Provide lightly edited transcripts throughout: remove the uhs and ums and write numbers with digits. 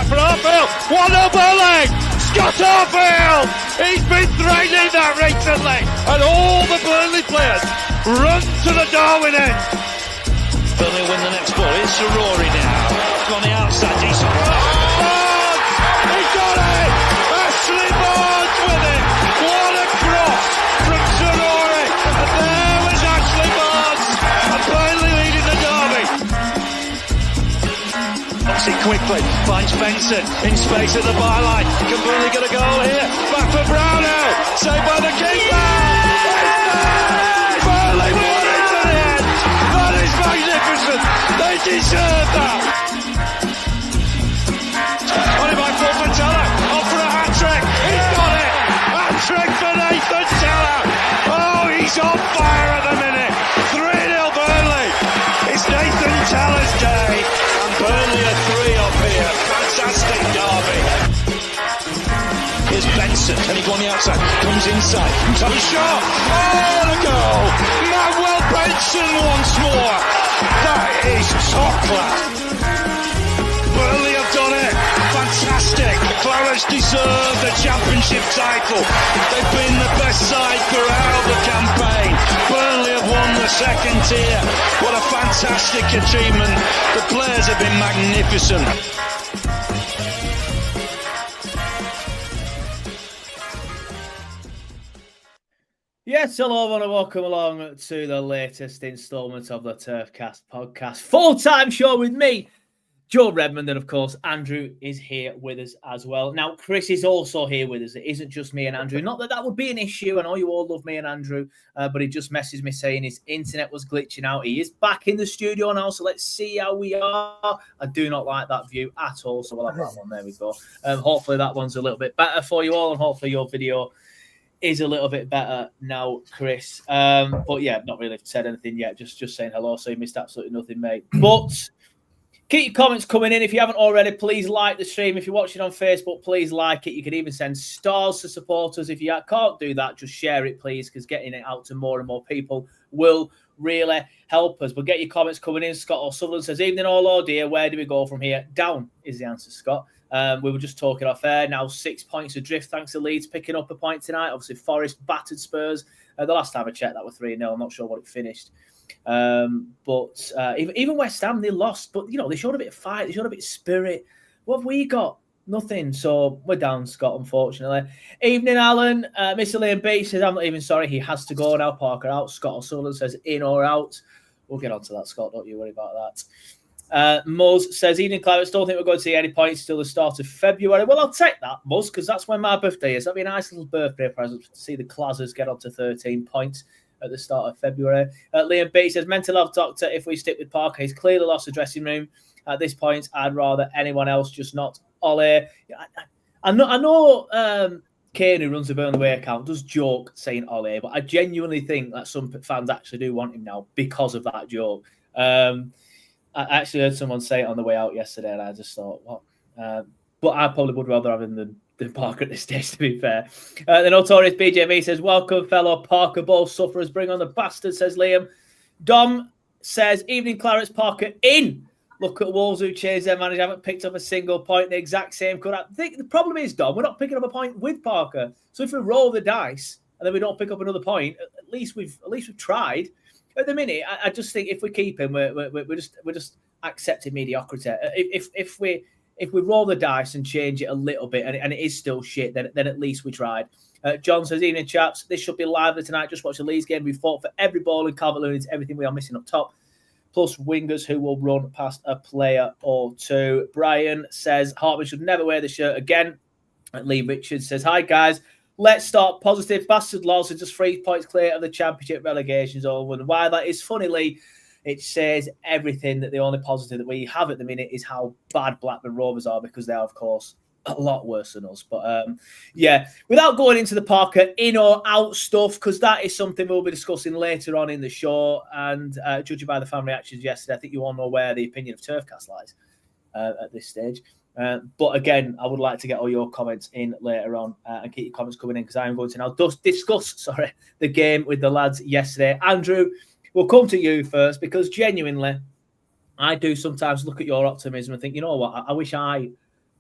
for Arfield. 1-0 Burnley. Scott Arfield. He's been threatening that recently. And all the Burnley players run to the Darwin end. Burnley win the next ball. It's Rory now. On the outside. Decent. Barnes! He got it! Ashley Barnes with it! What a cross from Rory! And there was Ashley Barnes! And Burnley leading the derby. Obviously quickly finds Benson in space at the byline. Can Burnley get a goal here? Back for Brownell. Saved by the keeper. Burnley won it to the end. That is magnificent. They deserve that. On it by Fulham Teller. Off for a hat-trick. He's got it. Hat-trick for Nathan Teller. Oh, he's on fire at the minute. 3-0 Burnley. It's Nathan Teller's day. And Burnley are 3 up here. Fantastic derby. Here's Benson. Can he go on the outside? Comes inside. Top shot. Oh, the goal. Manuel Benson once more. That is top class. Burnley have done it. Fantastic. Clarence deserve the championship title. They've been the best side throughout the campaign. Burnley have won the second tier. What a fantastic achievement. The players have been magnificent. Yes, hello and welcome along to the latest instalment of the TurfCast podcast. Full-time show with me, Joe Redmond, and of course, Andrew is here with us as well. Now, Chris is also here with us. It isn't just me and Andrew. Not that that would be an issue. I know you all love me and Andrew, but he just messaged me saying his internet was glitching out. He is back in the studio now, so let's see how we are. I do not like that view at all, so we'll have that one. There we go. Hopefully that one's a little bit better for you all, and hopefully your video is a little bit better now, Chris. But yeah, not really said anything yet. Just saying hello. So you missed absolutely nothing, mate. But keep your comments coming in. If you haven't already, please like the stream. If you're watching on Facebook, please like it. You can even send stars to support us. If you can't do that, just share it, please, because getting it out to more and more people will really help us. But get your comments coming in. Scott O'Sullivan says, evening all, oh dear, where do we go from here? Down is the answer, Scott. We were just talking off air. Now 6 points adrift thanks to Leeds picking up a point tonight. Obviously, Forest battered Spurs. The last time I checked, that was 3-0. I'm not sure what it finished. But even West Ham, they lost. But, you know, they showed a bit of fight. They showed a bit of spirit. What have we got? Nothing. So we're down, Scott, unfortunately. Evening, Alan. Mr. Liam Beach says, I'm not even sorry. He has to go now. Parker out. Scott O'Sullivan says, in or out. We'll get on to that, Scott. Don't you worry about that. Muzz says, evening, Clarence. Don't think we're going to see any points till the start of February. Well, I'll take that, Muzz, because that's when my birthday is. That'd be a nice little birthday present to see the Clazzers get on to 13 points at the start of February. Liam B says, mental health doctor, if we stick with Parker, he's clearly lost the dressing room. At this point, I'd rather anyone else, just not Ole. I know Kane, who runs the Burnley Way account, does joke saying Ole, but I genuinely think that some fans actually do want him now because of that joke. I actually heard someone say it on the way out yesterday, and I just thought, what? But I probably would rather have him than Parker at this stage, to be fair. The notorious BJV says, welcome, fellow Parker Ball sufferers. Bring on the bastard, says Liam. Dom says, evening, Clarence. Parker in. Look at Wolves who changed their manager. Haven't picked up a single point. The exact same could. I think the problem is, Dom, we're not picking up a point with Parker. So if we roll the dice and then we don't pick up another point, at least we've tried. At the minute, I just think if we keep him, we're just accepting mediocrity. If we roll the dice and change it a little bit, and it is still shit, then at least we tried. John says, evening, chaps. This should be lively tonight. Just watch the Leeds game. We fought for every ball in Calvert-Lewin's, everything we are missing up top. Plus wingers who will run past a player or two. Brian says, Hartman should never wear the shirt again. And Lee Richards says, hi, guys. Let's start positive. Bastard Laws are just 3 points clear of the championship relegation zone. And why that is funny, Lee, it says everything that the only positive that we have at the minute is how bad Blackburn Rovers are, because they are, of course, a lot worse than us. But, yeah, without going into the Parker in or out stuff, because that is something we'll be discussing later on in the show. And judging by the fan reactions yesterday, I think you all know where the opinion of TurfCast lies at this stage. But again, I would like to get all your comments in later on and keep your comments coming in, because I am going to now discuss the game with the lads yesterday. Andrew, we'll come to you first, because genuinely, I do sometimes look at your optimism and think, you know what, I wish I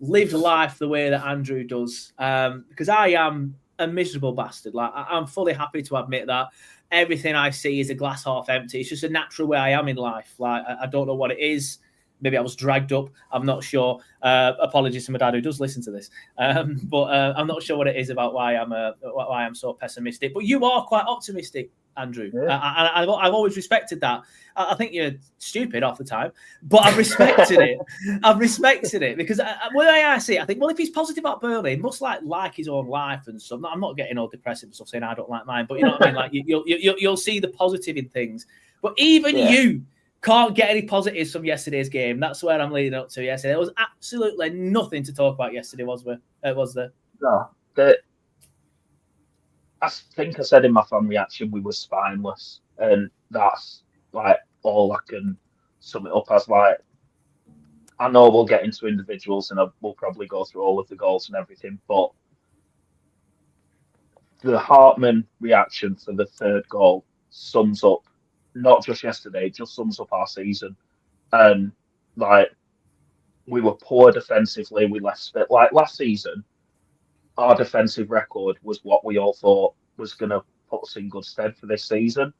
lived life the way that Andrew does, because I am a miserable bastard. Like, I'm fully happy to admit that. Everything I see is a glass half empty. It's just a natural way I am in life. Like, I don't know what it is. Maybe I was dragged up. I'm not sure. Apologies to my dad who does listen to this. But I'm not sure what it is about why I'm so pessimistic. But you are quite optimistic, Andrew. Yeah. I've always respected that. I think you're stupid half the time, but I've respected it. I've respected it because the way I see it, I think, well, if he's positive about Burnley, he must like his own life and stuff. I'm not getting all depressive and stuff, saying I don't like mine, but you know what I mean. Like you'll see the positive in things. But even you can't get any positives from yesterday's game. That's where I'm leading up to yesterday. There was absolutely nothing to talk about yesterday, was there? No, I think I said in my fan reaction we were spineless, and that's like all I can sum it up as. Like, I know we'll get into individuals and we'll probably go through all of the goals and everything, but the Hartman reaction for the third goal sums up not just yesterday, it just sums up our season. And like, we were poor defensively. We left it like last season. Our defensive record was what we all thought was going to put us in good stead for this season.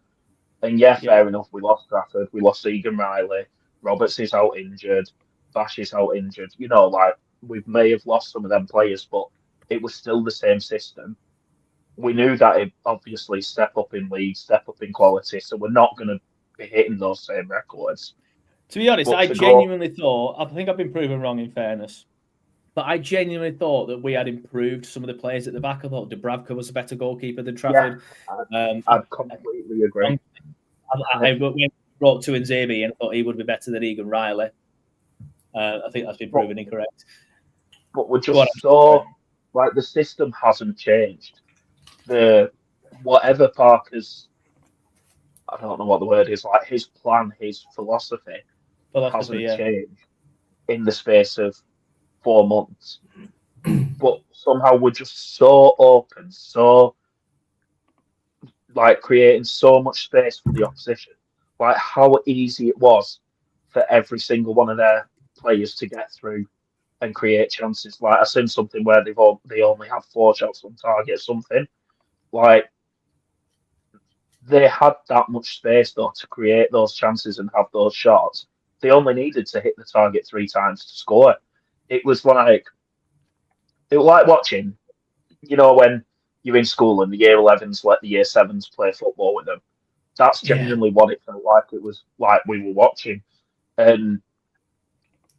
And fair enough, we lost Trafford, we lost Egan Riley, Roberts is out injured, Bash is out injured. You know, like, we may have lost some of them players, but it was still the same system. We knew that it obviously step up in league, step up in quality, so we're not going to be hitting those same records. To be honest, I genuinely thought, I think I've been proven wrong in fairness, but I genuinely thought that we had improved some of the players at the back. I thought Dubravka was a better goalkeeper than Trafford. I'd completely agree. I brought to Nzebi and I thought he would be better than Egan Riley. I think that's been proven incorrect. But we're just like, the system hasn't changed. Whatever Parker's, I don't know what the word is, like his plan, his philosophy hasn't changed in the space of 4 months. But somehow we're just so open, so like creating so much space for the opposition. Like, how easy it was for every single one of their players to get through and create chances. Like, I seen something where they only have 4 shots on target, something. Like, they had that much space though to create those chances and have those shots. They only needed to hit the target 3 times to score. It was like watching, you know, when you're in school and the year 11s let the year 7s play football with them. That's genuinely what it felt like. It was like we were watching. And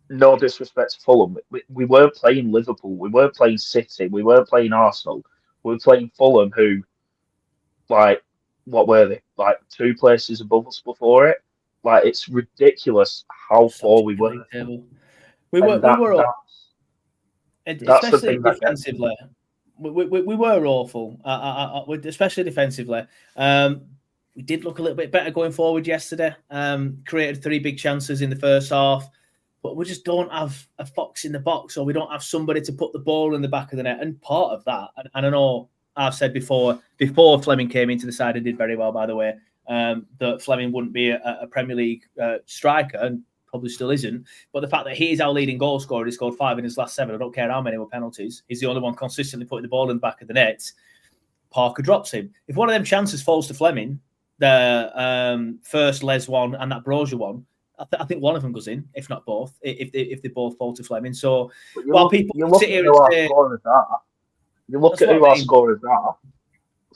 no disrespect to Fulham, we weren't playing Liverpool, we weren't playing City, we weren't playing Arsenal. We were playing Fulham, who, like, what were they? Like 2 places above us before it. Like, it's ridiculous how far we were. We were especially defensively. We were awful, especially defensively. We did look a little bit better going forward yesterday. Created 3 big chances in the first half, but we just don't have a fox in the box, or we don't have somebody to put the ball in the back of the net. And part of that, and I know I've said before Fleming came into the side and did very well, by the way, that Fleming wouldn't be a Premier League striker, and probably still isn't. But the fact that he's our leading goal scorer, he scored 5 in his last 7. I don't care how many were penalties. He's the only one consistently putting the ball in the back of the net. Parker drops him. If one of them chances falls to Fleming, the first Les one and that Brozier one, I think one of them goes in, if not both, if they both fall to Fleming. So while people sit here and say, you look at who our scorers are.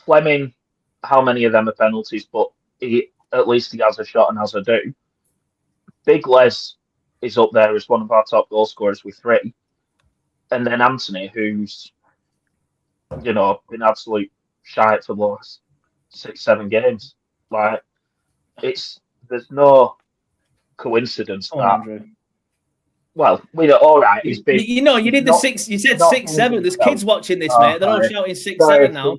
Fleming, how many of them are penalties? But at least he has a shot and has a do. Big Les is up there as one of our top goal scorers with 3. And then Anthony, who's, you know, been absolute shite for the last 6-7 games. Like, there's no coincidence that. Andrew. Well, we're all right. He's been. You know, you did the 6. You said 6-7. There's kids watching this, mate. They're all shouting 6-7 now.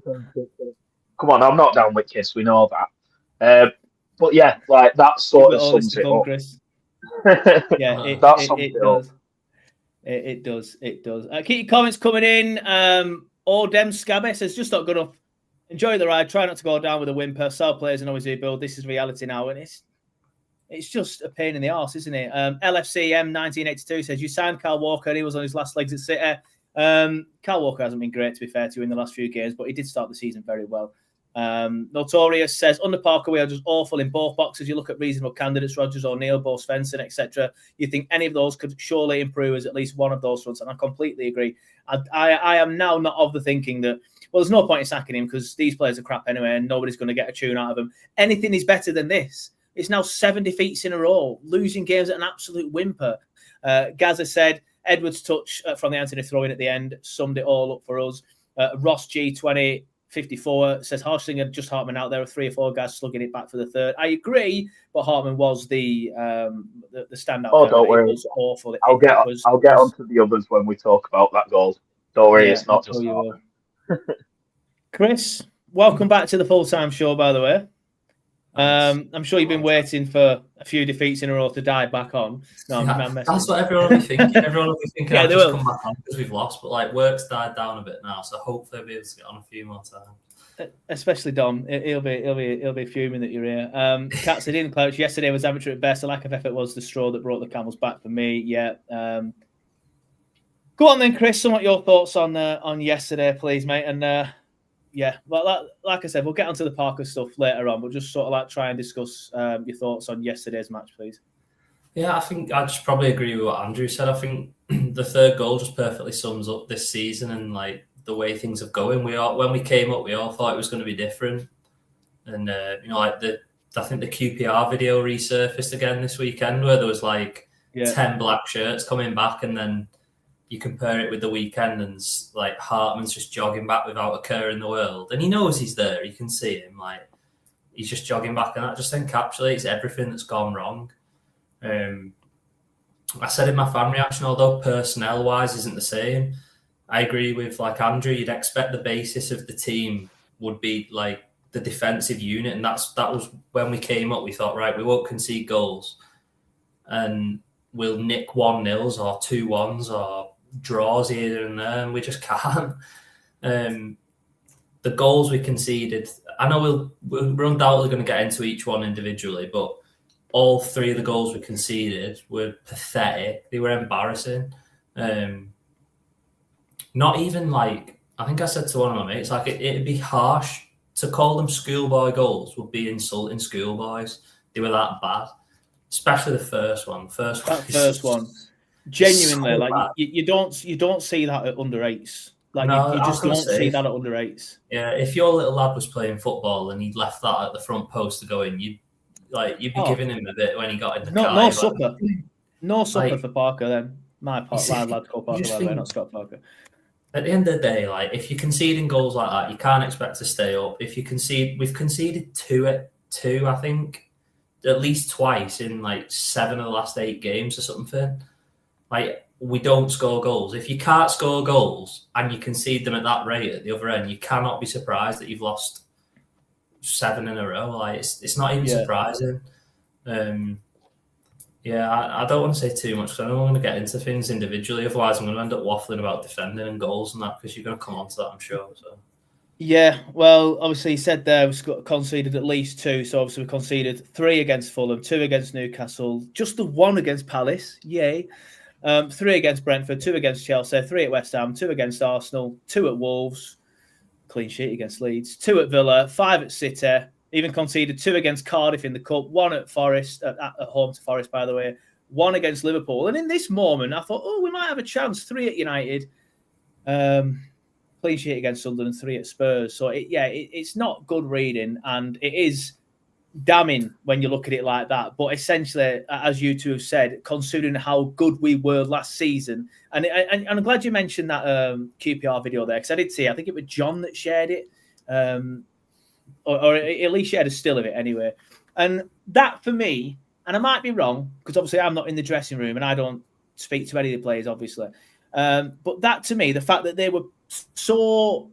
Come on, I'm not down with kids. We know that. But yeah, like, that sort of sums it up. Yeah, it does. It does. Keep your comments coming in. Dem Scabby says, just not good enough. Enjoy the ride. Try not to go down with a whimper. Sell players and always rebuild. This is reality now, and it's It's just a pain in the arse, isn't it? LFCM 1982 says, you signed Kyle Walker and he was on his last legs at City. Kyle Walker hasn't been great, to be fair to you, in the last few games, but he did start the season very well. Notorious says, under Parker, we are just awful in both boxes. You look at reasonable candidates, Rodgers, O'Neill, Bo Svensson, etc. You think any of those could surely improve as at least one of those fronts, and I completely agree. I am now not of the thinking that, well, there's no point in sacking him because these players are crap anyway and nobody's going to get a tune out of them. Anything is better than this. It's now 7 defeats in a row, losing games at an absolute whimper. Gaza said, Edwards' touch from the Anthony throw-in at the end summed it all up for us. Ross G, 2054, says Harslinger just Hartman out. There were 3 or 4 guys slugging it back for the third. I agree, but Hartman was the standout. Oh, don't worry. It was awful. I'll get onto the others when we talk about that goal. Don't worry, it's not just Hartman. Chris, welcome back to the full-time show, by the way. I'm sure you've been waiting for a few defeats in a row to dive back on. No, that's what everyone will be thinking. Everyone will be thinking I've just come back on because we've lost, but like work's died down a bit now, so hopefully I'll be able to get on a few more times. Especially Dom, he'll be fuming that you're here. Cats didn't coach. Yesterday was amateur at best. A lack of effort was the straw that brought the camels back for me. Yeah. Go on then, Chris. Somewhat your thoughts on yesterday, please, mate. And yeah, well, like I said, we'll get onto the Parker stuff later on, but just sort of like try and discuss your thoughts on yesterday's match, please. Yeah, I think I just probably agree with what Andrew said. I think the third goal just perfectly sums up this season and like the way things are going. When we came up, we all thought it was going to be different, and I think the QPR video resurfaced again this weekend where there was like 10 black shirts coming back, and then you compare it with the weekend and like Hartman's just jogging back without a care in the world. And he knows he's there. You can see him. Like he's just jogging back, and that just encapsulates everything that's gone wrong. I said in my fan reaction, although personnel-wise isn't the same, I agree with like Andrew, you'd expect the basis of the team would be like the defensive unit. And that was when we came up, we thought, right, we won't concede goals and we'll nick 1-0s or 2-1s or draws here and there, and we just can't. The goals we conceded, I know we're undoubtedly going to get into each one individually, but all 3 of the goals we conceded were pathetic. They were embarrassing. Not even like, I think I said to one of my mates, like it'd be harsh to call them schoolboy goals would be insulting schoolboys. They were that bad, especially the first one. First one. Genuinely, so like you don't see that at under 8s. Like no, you just don't see that at under 8s. Yeah, if your little lad was playing football and he'd left that at the front post to go in, you'd be giving him a bit when he got in the car. No supper for Parker then. My lad called Parker, by the way, not Scott Parker. At the end of the day, like if you're conceding goals like that, you can't expect to stay up. If you concede, we've conceded two, I think, at least twice in like 7 of the last 8 games or something. Like we don't score goals. If you can't score goals and you concede them at that rate at the other end, you cannot be surprised that you've lost 7 in a row. Like it's not even surprising. I don't want to say too much because I know I'm going to get into things individually. Otherwise, I'm going to end up waffling about defending and goals and that because you're going to come on to that, I'm sure. So. Yeah, well, obviously he said there we've conceded at least 2. So obviously we conceded 3 against Fulham, 2 against Newcastle, just the 1 against Palace. Yay. 3 against Brentford, 2 against Chelsea, 3 at West Ham, 2 against Arsenal, 2 at Wolves, clean sheet against Leeds, 2 at Villa, 5 at City, even conceded 2 against Cardiff in the Cup, 1 at Forest, at home to Forest, by the way, 1 against Liverpool. And in this moment, I thought, we might have a chance. 3 at United, clean sheet against Sunderland, 3 at Spurs. So, it's not good reading, and it is damning when you look at it like that. But essentially, as you two have said, considering how good we were last season, and I'm glad you mentioned that QPR video there, because I did see, I think it was John that shared it, or at least shared a still of it anyway. And that for me, and I might be wrong, because obviously I'm not in the dressing room and I don't speak to any of the players, obviously. But that to me, the fact that they were so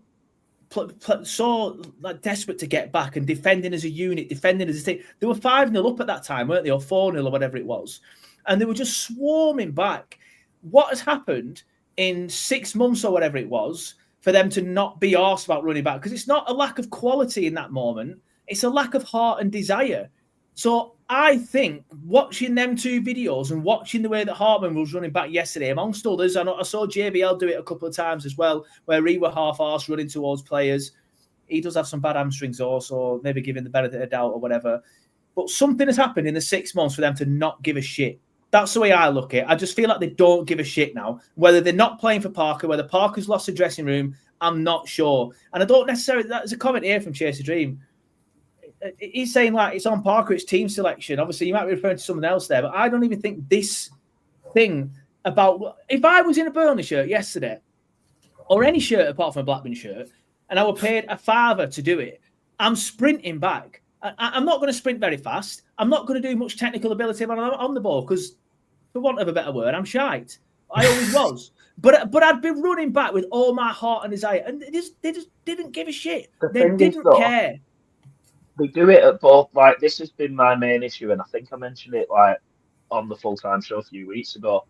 like desperate to get back and defending as a unit, defending as a team. They were 5-0 up at that time, weren't they? Or 4-0 or whatever it was. And they were just swarming back. What has happened in 6 months or whatever it was for them to not be arsed about running back? Because it's not a lack of quality in that moment. It's a lack of heart and desire. So I think watching them two videos and watching the way that Hartman was running back yesterday, amongst others, I saw JBL do it a couple of times as well, where he were half-arsed running towards players. He does have some bad hamstrings also, maybe giving the benefit of doubt or whatever. But something has happened in the 6 months for them to not give a shit. That's the way I look at it. I just feel like they don't give a shit now. Whether they're not playing for Parker, whether Parker's lost the dressing room, I'm not sure. And I don't necessarily... There's a comment here from Chase a Dream. He's saying, like, it's on Parker, it's team selection. Obviously, you might be referring to someone else there, but I don't even think this thing about... If I was in a Burnley shirt yesterday, or any shirt apart from a Blackburn shirt, and I were paid a father to do it, I'm sprinting back. I'm not going to sprint very fast. I'm not going to do much technical ability on the ball because, for want of a better word, I'm shite. I always was. But I'd be running back with all my heart and desire, and they just didn't give a shit. They didn't care. They do it at both. Like, this has been my main issue, and I think I mentioned it like on the full-time show a few weeks ago.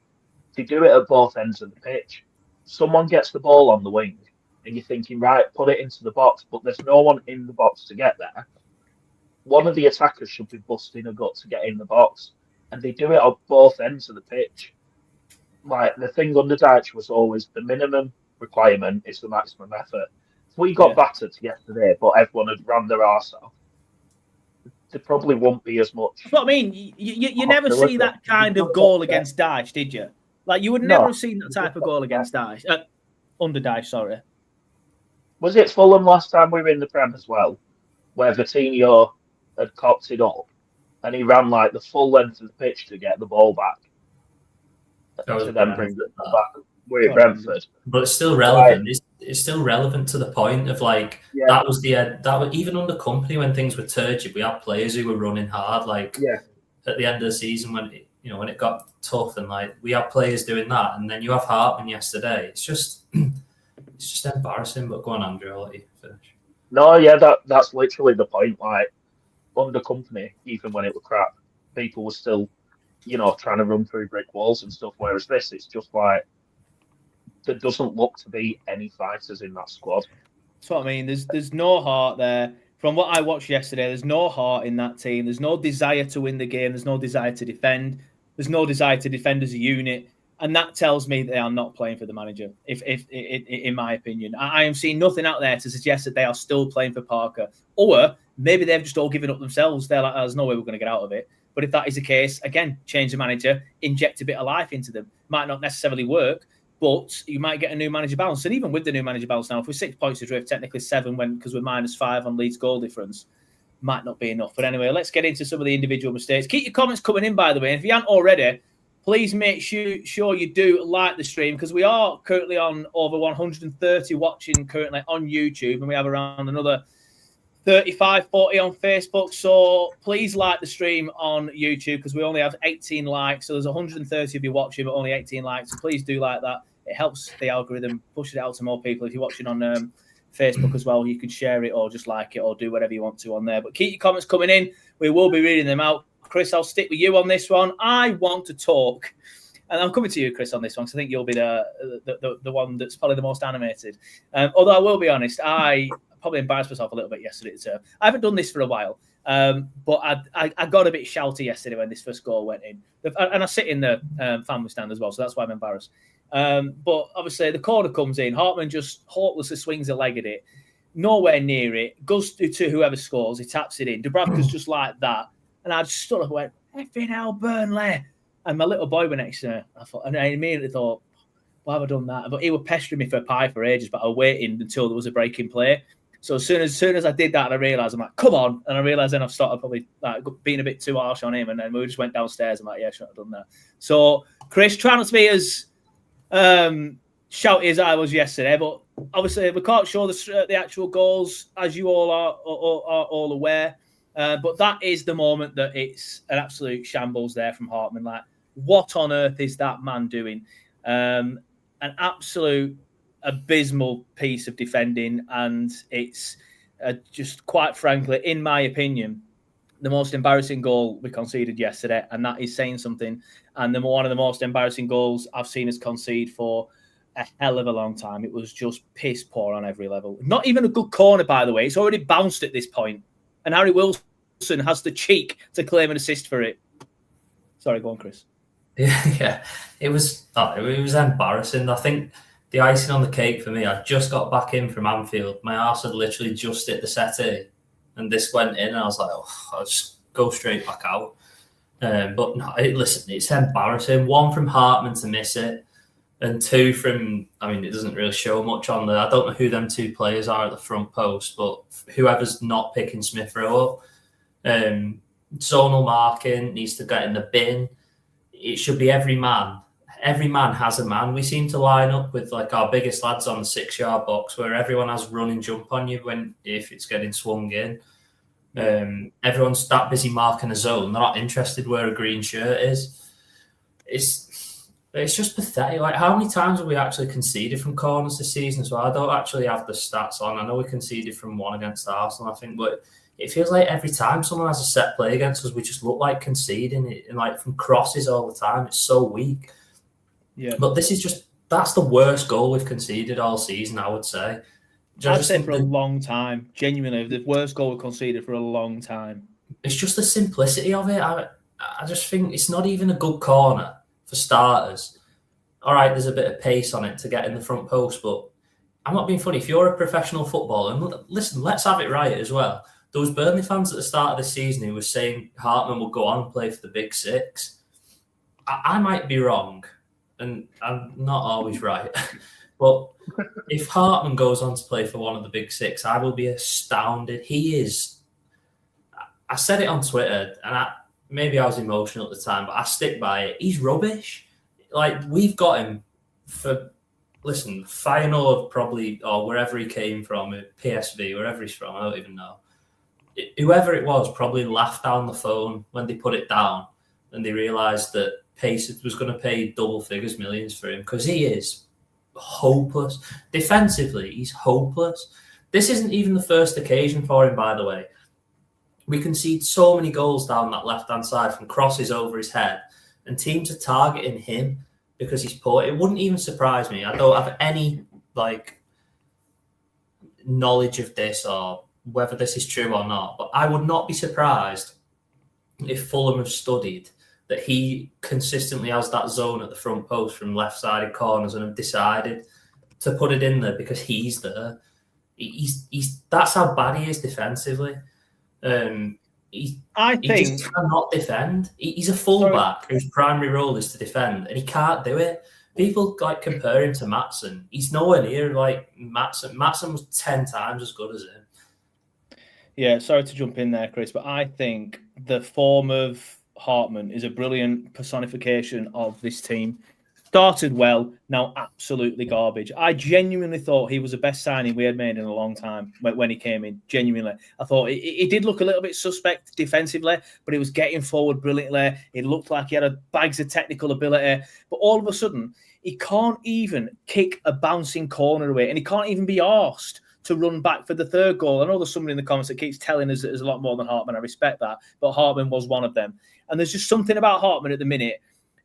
They do it at both ends of the pitch. Someone gets the ball on the wing, and you're thinking, right, put it into the box, but there's no one in the box to get there. One of the attackers should be busting a gut to get in the box, and they do it on both ends of the pitch. Like, the thing under Dyche was always the minimum requirement is the maximum effort. If we got battered yesterday, but everyone had ran their arse off, there probably won't be as much. That's what I mean. You never see that kind of goal against Dyche, did you? Like, you would never have seen that type of goal against Dyche. Under Dyche, sorry. Was it Fulham last time we were in the Prem as well, where Vitinho had cocked it up and he ran like the full length of the pitch to get the ball back to then bring it back? We're at Brentford. But it's still relevant. Right. It's still relevant to the point of like that was even under Company when things were turgid. We had players who were running hard. Like at the end of the season when it got tough and like we had players doing that, and then you have Hartman yesterday. It's just embarrassing. But go on, Andrew. I'll let you finish. No, that's literally the point. Like under Company, even when it was crap, people were still, trying to run through brick walls and stuff. Whereas this, it's just like. There doesn't look to be any fighters in that squad. That's what I mean. There's no heart there. From what I watched yesterday, there's no heart in that team. There's no desire to win the game. There's no desire to defend. There's no desire to defend as a unit. And that tells me they are not playing for the manager, if in my opinion. I am seeing nothing out there to suggest that they are still playing for Parker. Or maybe they've just all given up themselves. They're like, there's no way we're going to get out of it. But if that is the case, again, change the manager, inject a bit of life into them. Might not necessarily work, but you might get a new manager bounce. And even with the new manager bounce now, if we're 6 points adrift, technically 7 because we're -5 on Leeds goal difference, might not be enough. But anyway, let's get into some of the individual mistakes. Keep your comments coming in, by the way. And if you haven't already, please make sure you do like the stream because we are currently on over 130 watching currently on YouTube. And we have around another 35, 40 on Facebook. So please like the stream on YouTube because we only have 18 likes. So there's 130 of you watching, but only 18 likes. So please do like that. It helps the algorithm, push it out to more people. If you're watching on Facebook as well, you can share it or just like it or do whatever you want to on there. But keep your comments coming in. We will be reading them out. Chris, I'll stick with you on this one. I want to talk. And I'm coming to you, Chris, on this one because I think you'll be the one that's probably the most animated. Although I will be honest, I probably embarrassed myself a little bit yesterday. I haven't done this for a while, but I got a bit shouty yesterday when this first goal went in. And I sit in the family stand as well, so that's why I'm embarrassed. But obviously, the corner comes in. Hartman just hopelessly swings a leg at it. Nowhere near it. Goes to whoever scores. He taps it in. Dubravka's just like that. And I just stood up and went, effing hell, Burnley. And my little boy went next to me. And I immediately thought, why have I done that? But he was pestering me for a pie for ages, but I was waiting until there was a break in play. So as soon as I did that, and I realised, I'm like, come on. And I realised then I've started probably like being a bit too harsh on him. And then we just went downstairs. I'm like, yeah, I shouldn't have done that. So, Chris, try not to be as shouty as I was yesterday. But obviously, we can't show the actual goals, as you all are all aware. But that is the moment that it's an absolute shambles there from Hartman. Like, what on earth is that man doing? An absolute abysmal piece of defending, and it's just quite frankly, in my opinion, the most embarrassing goal we conceded yesterday, and that is saying something. And one of the most embarrassing goals I've seen us concede for a hell of a long time. It was just piss poor on every level. Not even a good corner, by the way. It's already bounced at this point. And Harry Wilson Wilson has the cheek to claim an assist for it. Sorry, go on, Chris. Yeah. It was embarrassing. I think the icing on the cake for me, I just got back in from Anfield. My arse had literally just hit the settee, and this went in, and I was like, I'll just go straight back out. But no, listen, it's embarrassing. One from Hartman to miss it, and two from, it doesn't really show much on there. I don't know who them two players are at the front post, but whoever's not picking Smith Rowe up, zonal marking needs to get in the bin. It should be every man. Every man has a man. We seem to line up with like our biggest lads on the 6-yard box, where everyone has run and jump on you if it's getting swung in. Everyone's that busy marking a zone. They're not interested where a green shirt is. It's just pathetic. Like, how many times have we actually conceded from corners this season? So I don't actually have the stats on. I know we conceded from one against Arsenal, I think, but it feels like every time someone has a set play against us, we just look like conceding it, and like from crosses all the time. It's so weak. Yeah. But that's the worst goal we've conceded all season, I would say. I'd say for a long time. Genuinely, the worst goal we conceded for a long time. It's just the simplicity of it. I just think it's not even a good corner for starters. All right, there's a bit of pace on it to get in the front post, but I'm not being funny. If you're a professional footballer, and listen, let's have it right as well. There was Burnley fans at the start of the season who were saying Hartman will go on and play for the Big Six. I might be wrong, and I'm not always right. But if Hartman goes on to play for one of the Big Six, I will be astounded. He is. I said it on Twitter, and maybe I was emotional at the time, but I stick by it. He's rubbish. Like, we've got him for, Feyenoord probably, or wherever he came from, PSV, wherever he's from, I don't even know. Whoever it was probably laughed down the phone when they put it down and they realised that Pace was going to pay double figures, millions for him, because he is hopeless. Defensively, he's hopeless. This isn't even the first occasion for him, by the way. We concede so many goals down that left-hand side from crosses over his head, and teams are targeting him because he's poor. It wouldn't even surprise me. I don't have any knowledge of this or whether this is true or not, but I would not be surprised if Fulham have studied that he consistently has that zone at the front post from left-sided corners and have decided to put it in there because he's there. He's that's how bad he is defensively. He just cannot defend. He's a fullback whose primary role is to defend, and he can't do it. People compare him to Maatsen. He's nowhere near like Maatsen. Maatsen was 10 times as good as him. Yeah, sorry to jump in there, Chris, but I think the form of Hartman is a brilliant personification of this team. Started well, now absolutely garbage. I genuinely thought he was the best signing we had made in a long time when he came in. Genuinely. I thought he did look a little bit suspect defensively, but he was getting forward brilliantly. It looked like he had bags of technical ability. But all of a sudden, he can't even kick a bouncing corner away, and he can't even be arsed to run back for the third goal. I know there's somebody in the comments that keeps telling us that there's a lot more than Hartman. I respect that. But Hartman was one of them. And there's just something about Hartman at the minute.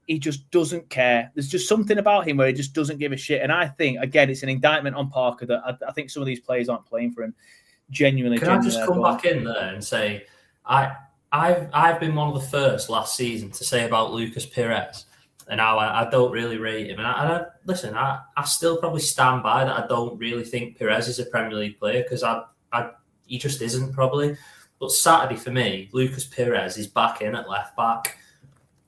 He just doesn't care. There's just something about him where he just doesn't give a shit. And I think, again, it's an indictment on Parker that I think some of these players aren't playing for him. Genuinely. Can I just come back in there and say, I've been one of the first last season to say about Lucas Perez and how I don't really rate him. And I still probably stand by that. I don't really think Perez is a Premier League player because he just isn't probably. But Saturday for me, Lucas Perez is back in at left back.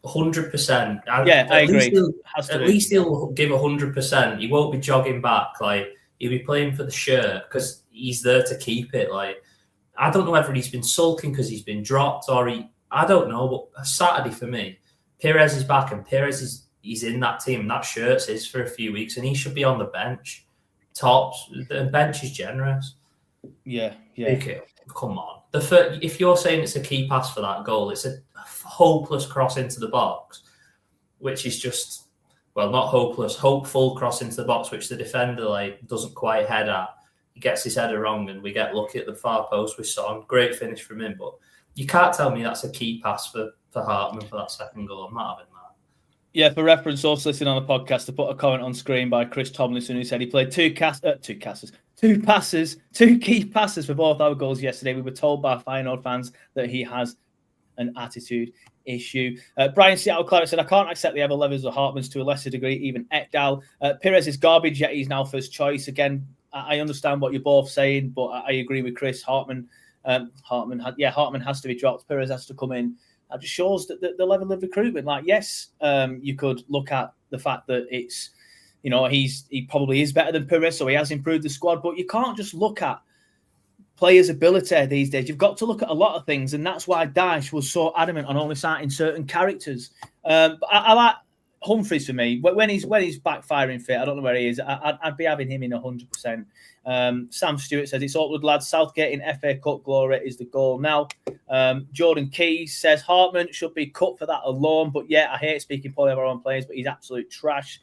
100%. I agree. At least he'll give 100%. He won't be jogging back. He'll be playing for the shirt because he's there to keep it. I don't know whether he's been sulking because he's been dropped or I don't know. But Saturday for me, Perez is back and Perez he's in that team. That shirt's his for a few weeks and he should be on the bench. Tops. The bench is generous. Yeah. Okay. Come on. If you're saying it's a key pass for that goal, it's a hopeless cross into the box, which is just, not hopeless, hopeful cross into the box, which the defender doesn't quite head at. He gets his header wrong and we get lucky at the far post with Son. Great finish from him, but you can't tell me that's a key pass for Hartman for that second goal. I'm not having that. Yeah, for reference, also listening on the podcast, to put a comment on screen by Chris Tomlinson, who said he played two two key passes for both our goals yesterday. We were told by Feyenoord fans that he has an attitude issue. Brian Seattle Clark said, I can't accept the ever levels of Hartman's to a lesser degree, even Ekdal. Pires is garbage, yet he's now first choice. Again, I understand what you're both saying, but I agree with Chris. Hartman has to be dropped. Pires has to come in. That just shows that the level of recruitment. Like, yes, you could look at the fact that it's, he probably is better than Pires, so he has improved the squad, but you can't just look at players' ability these days. You've got to look at a lot of things, and that's why Dyche was so adamant on only citing certain characters. But I like Humphreys for me. When he's backfiring fit, I don't know where he is. I'd be having him in 100%. Sam Stewart says, it's awkward, lads. Southgate in FA Cup glory is the goal now. Jordan Keys says, Hartman should be cut for that alone. But yeah, I hate speaking poorly of our own players, but he's absolute trash.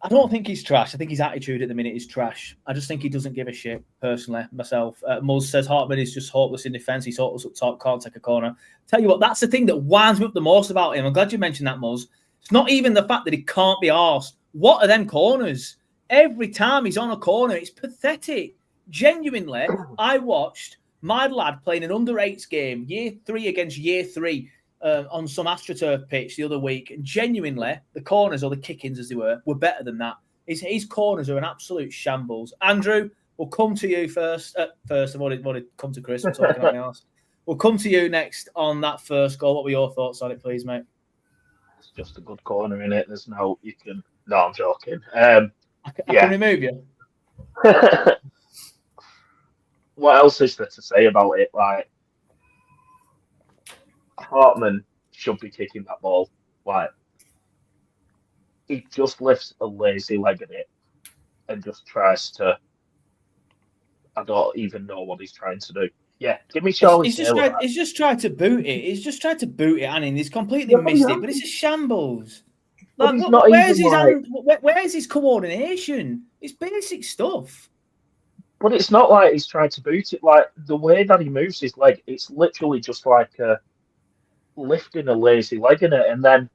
I don't think he's trash. I think his attitude at the minute is trash. I just think he doesn't give a shit, personally, myself. Muzz says Hartman is just hopeless in defence. He's hopeless up top, can't take a corner. Tell you what, that's the thing that winds me up the most about him. I'm glad you mentioned that, Muzz. It's not even the fact that he can't be arsed. What are them corners? Every time he's on a corner, it's pathetic. Genuinely, I watched my lad playing an under-8s game, year 3 against year 3, on some AstroTurf pitch the other week. And genuinely, the corners, or the kick-ins as they were better than that. His corners are an absolute shambles. Andrew, we'll come to you first. I've already come to Chris. We're talking about else. We'll come to you next on that first goal. What were your thoughts on it, please, mate? It's just a good corner in it. There's no, you can. No, I'm joking. I can remove you. What else is there to say about it? Like, Hartman should be kicking that ball. Like, he just lifts a lazy leg at it and just tries to. I don't even know what he's trying to do. Yeah, give me Charlie. He's just tried to boot it. He's just tried to boot it, and he's completely missed it. But it's a shambles. Like, where's his coordination? It's basic stuff. But it's not like he's trying to boot it. Like, the way that he moves his leg, it's literally just like lifting a lazy leg in it. And then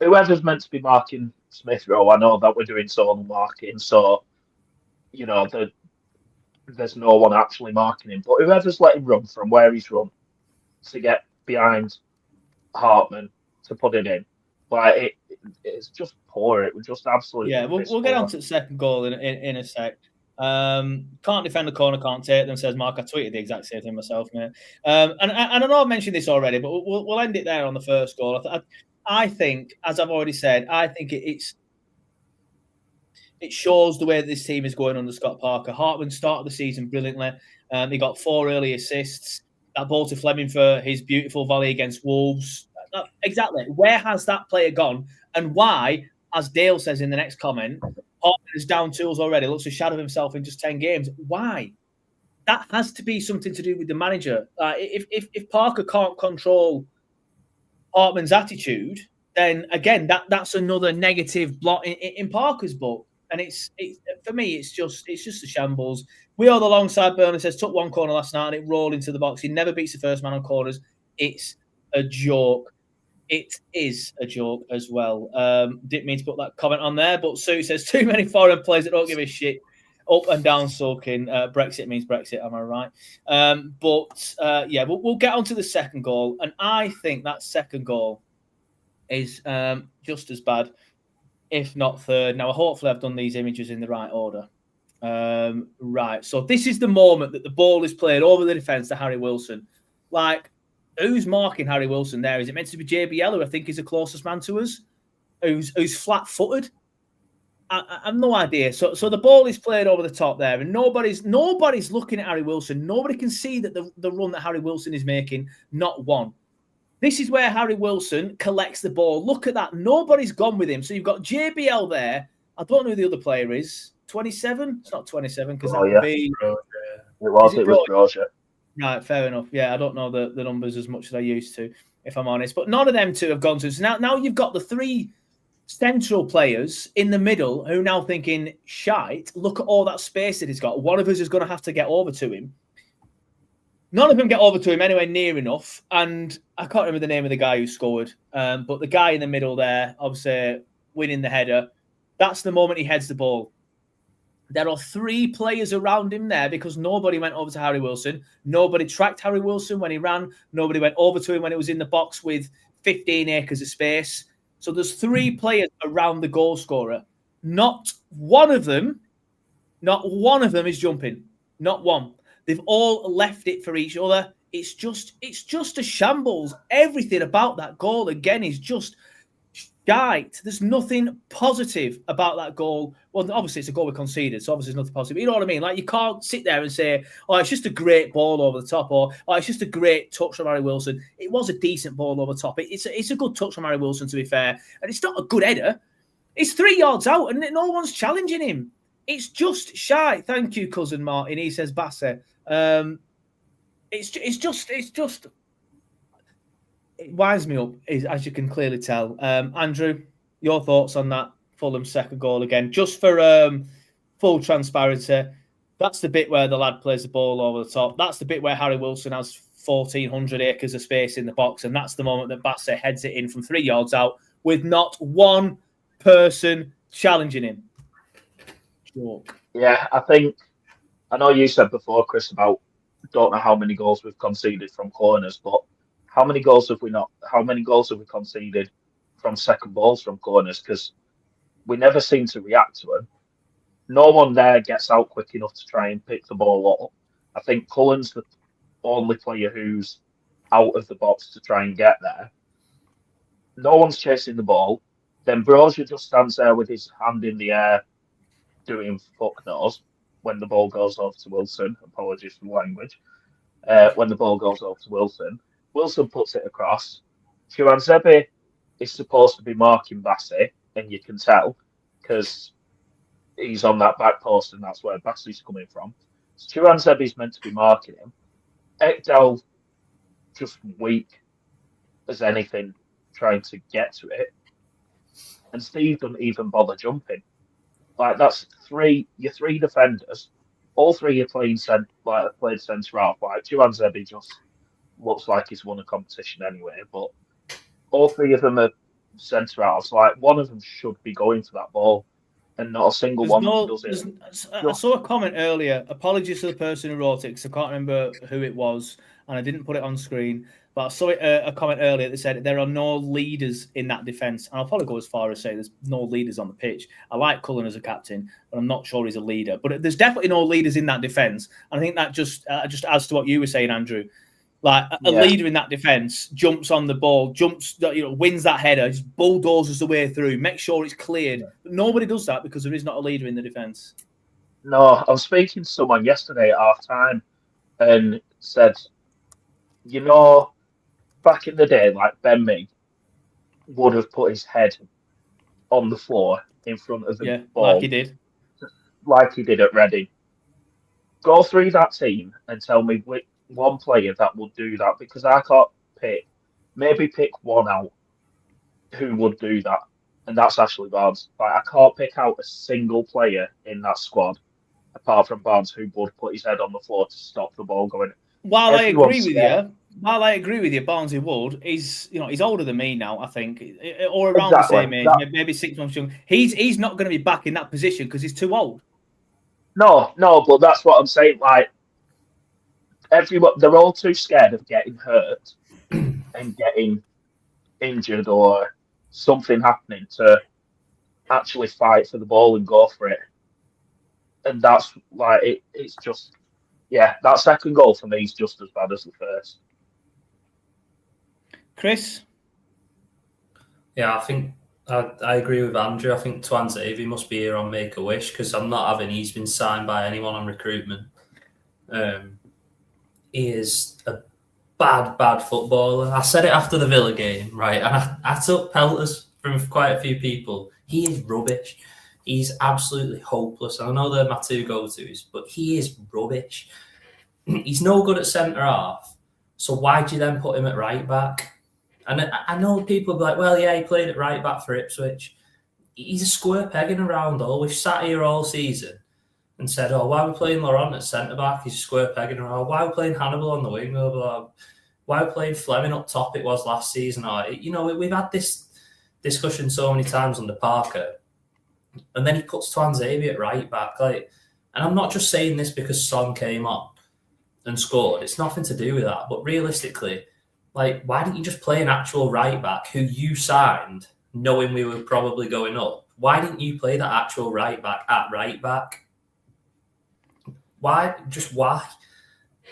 whoever's meant to be marking Smith Rowe, I know that we're doing zonal marking, so there's no one actually marking him. But whoever's let him run from where he's run to get behind Hartman to put it in, like, it's just poor. It was just absolutely. Yeah, we'll get on to the second goal in a sec. Can't defend the corner, can't take them, says Mark. I tweeted the exact same thing myself, mate. And I know I've mentioned this already, but we'll end it there on the first goal. I think, as I've already said, I think it shows the way that this team is going under Scott Parker. Hartman started the season brilliantly. He got 4 early assists. That ball to Fleming for his beautiful volley against Wolves. Exactly. Where has that player gone? And why, as Dale says in the next comment, Hartman is down tools already, looks a shadow of himself in just 10 games. Why? That has to be something to do with the manager. If Parker can't control Hartman's attitude, then again, that's another negative blot in Parker's book. And it's for me, it's just a shambles. We are the long side. Burnley says took one corner last night and it rolled into the box. He never beats the first man on corners. It's a joke. It is a joke as well. Didn't mean to put that comment on there, but Sue says too many foreign players that don't give a shit. Up and down sulking. Brexit means Brexit. Am I right? We'll get on to the second goal, and I think that second goal is just as bad, if not third. Now, hopefully, I've done these images in the right order. Right. So this is the moment that the ball is played over the defence to Harry Wilson. Like, who's marking Harry Wilson there? Is it meant to be JBL, who I think is the closest man to us, who's flat-footed? I have no idea. So the ball is played over the top there, and nobody's looking at Harry Wilson. Nobody can see that the run that Harry Wilson is making, not one. This is where Harry Wilson collects the ball. Look at that. Nobody's gone with him. So you've got JBL there. I don't know who the other player is. 27? It's not 27 because that would be... It was Roger. Right, fair enough. Yeah, I don't know the numbers as much as I used to, if I'm honest. But none of them two have gone to. So now you've got the 3 central players in the middle who are now thinking, shite, look at all that space that he's got. One of us is going to have to get over to him. None of them get over to him anywhere near enough. And I can't remember the name of the guy who scored. But the guy in the middle there, obviously winning the header, that's the moment he heads the ball. There are 3 players around him there because nobody went over to Harry Wilson. Nobody tracked Harry Wilson when he ran. Nobody went over to him when it was in the box with 15 acres of space. So there's 3 players around the goal scorer. Not one of them is jumping. Not one. They've all left it for each other. It's just a shambles. Everything about that goal again is just shite. There's nothing positive about that goal. Well, obviously it's a goal we conceded, so obviously there's nothing positive. You know what I mean? Like, you can't sit there and say, "Oh, it's just a great ball over the top," or "Oh, it's just a great touch from Harry Wilson." It was a decent ball over the top. It's a good touch from Harry Wilson, to be fair, and it's not a good header. It's 3 yards out, and no one's challenging him. It's just shy. Thank you, cousin Martin. He says Bassett. It's just it winds me up, as you can clearly tell. Andrew, your thoughts on that Fulham second goal again? Just for full transparency, that's the bit where the lad plays the ball over the top. That's the bit where Harry Wilson has 1,400 acres of space in the box, and that's the moment that Bassett heads it in from 3 yards out with not one person challenging him. Yeah, I know you said before, Chris, about don't know how many goals we've conceded from corners, but how many goals have we conceded from second balls from corners? Because we never seem to react to them. No one there gets out quick enough to try and pick the ball up. I think Cullen's the only player who's out of the box to try and get there. No one's chasing the ball. Then Brozier just stands there with his hand in the air doing fuck knows when the ball goes over to Wilson. Apologies for the language. When the ball goes over to Wilson, Wilson puts it across. Chuanzebe is supposed to be marking Bassey, and you can tell because he's on that back post, and that's where Bassey's coming from. So Chuanzebe's meant to be marking him. Ekdal just weak as anything trying to get to it. And Steve doesn't even bother jumping. Like, that's your 3 defenders. All 3 are played centre half. Like, Chuanzebe just looks like he's won a competition anyway. But all 3 of them are centre halves. Like, one of them should be going for that ball, and not a single one does it. I saw a comment earlier. Apologies to the person who wrote it, because I can't remember who it was, and I didn't put it on screen. But I saw a comment earlier that said there are no leaders in that defence. And I'll probably go as far as say there's no leaders on the pitch. I like Cullen as a captain, but I'm not sure he's a leader. But there's definitely no leaders in that defence. And I think that just adds to what you were saying, Andrew. Like, a leader in that defence jumps on the ball, wins that header, just bulldozes the way through, makes sure it's cleared. But nobody does that because there is not a leader in the defence. No, I was speaking to someone yesterday at half-time and said, back in the day, like, Ben Mee would have put his head on the floor in front of the ball. Like he did at Reading. Go through that team and tell me which one player that would do that, because I can't pick one out who would do that, and that's Ashley Barnes. Like, I can't pick out a single player in that squad apart from Barnes who would put his head on the floor to stop the ball going. While I agree with you, Barnsley would. He's older than me now, I think, or around the same age, maybe 6 months younger. He's not going to be back in that position because he's too old. No, but that's what I'm saying. Like, they're all too scared of getting hurt and getting injured or something happening to actually fight for the ball and go for it. And that's like it's just. Yeah, that second goal for me is just as bad as the first. Chris? Yeah, I think I agree with Andrew. I think Tuanzebe must be here on Make-A-Wish, because I'm not having he's been signed by anyone on recruitment. He is a bad footballer. I said it after the Villa game, right? And I took pelters from quite a few people. He is rubbish. He's absolutely hopeless. I know they're my 2 go-tos, but he is rubbish. He's no good at centre-half, so why do you then put him at right-back? And I know people will be like, well, yeah, he played at right-back for Ipswich. He's a square peg in a round hole. We've sat here all season and said, oh, why are we playing Laurent at centre-back? He's a square peg in a round. Why are we playing Hannibal on the wing? Why are we playing Fleming up top? It was last season. We've had this discussion so many times under Parker. And then he puts Tuanzebe at right back. Like, And I'm not just saying this because Son came on and scored. It's nothing to do with that. But realistically, like, why didn't you just play an actual right back who you signed knowing we were probably going up? Why didn't you play that actual right back at right back? Why? Just why?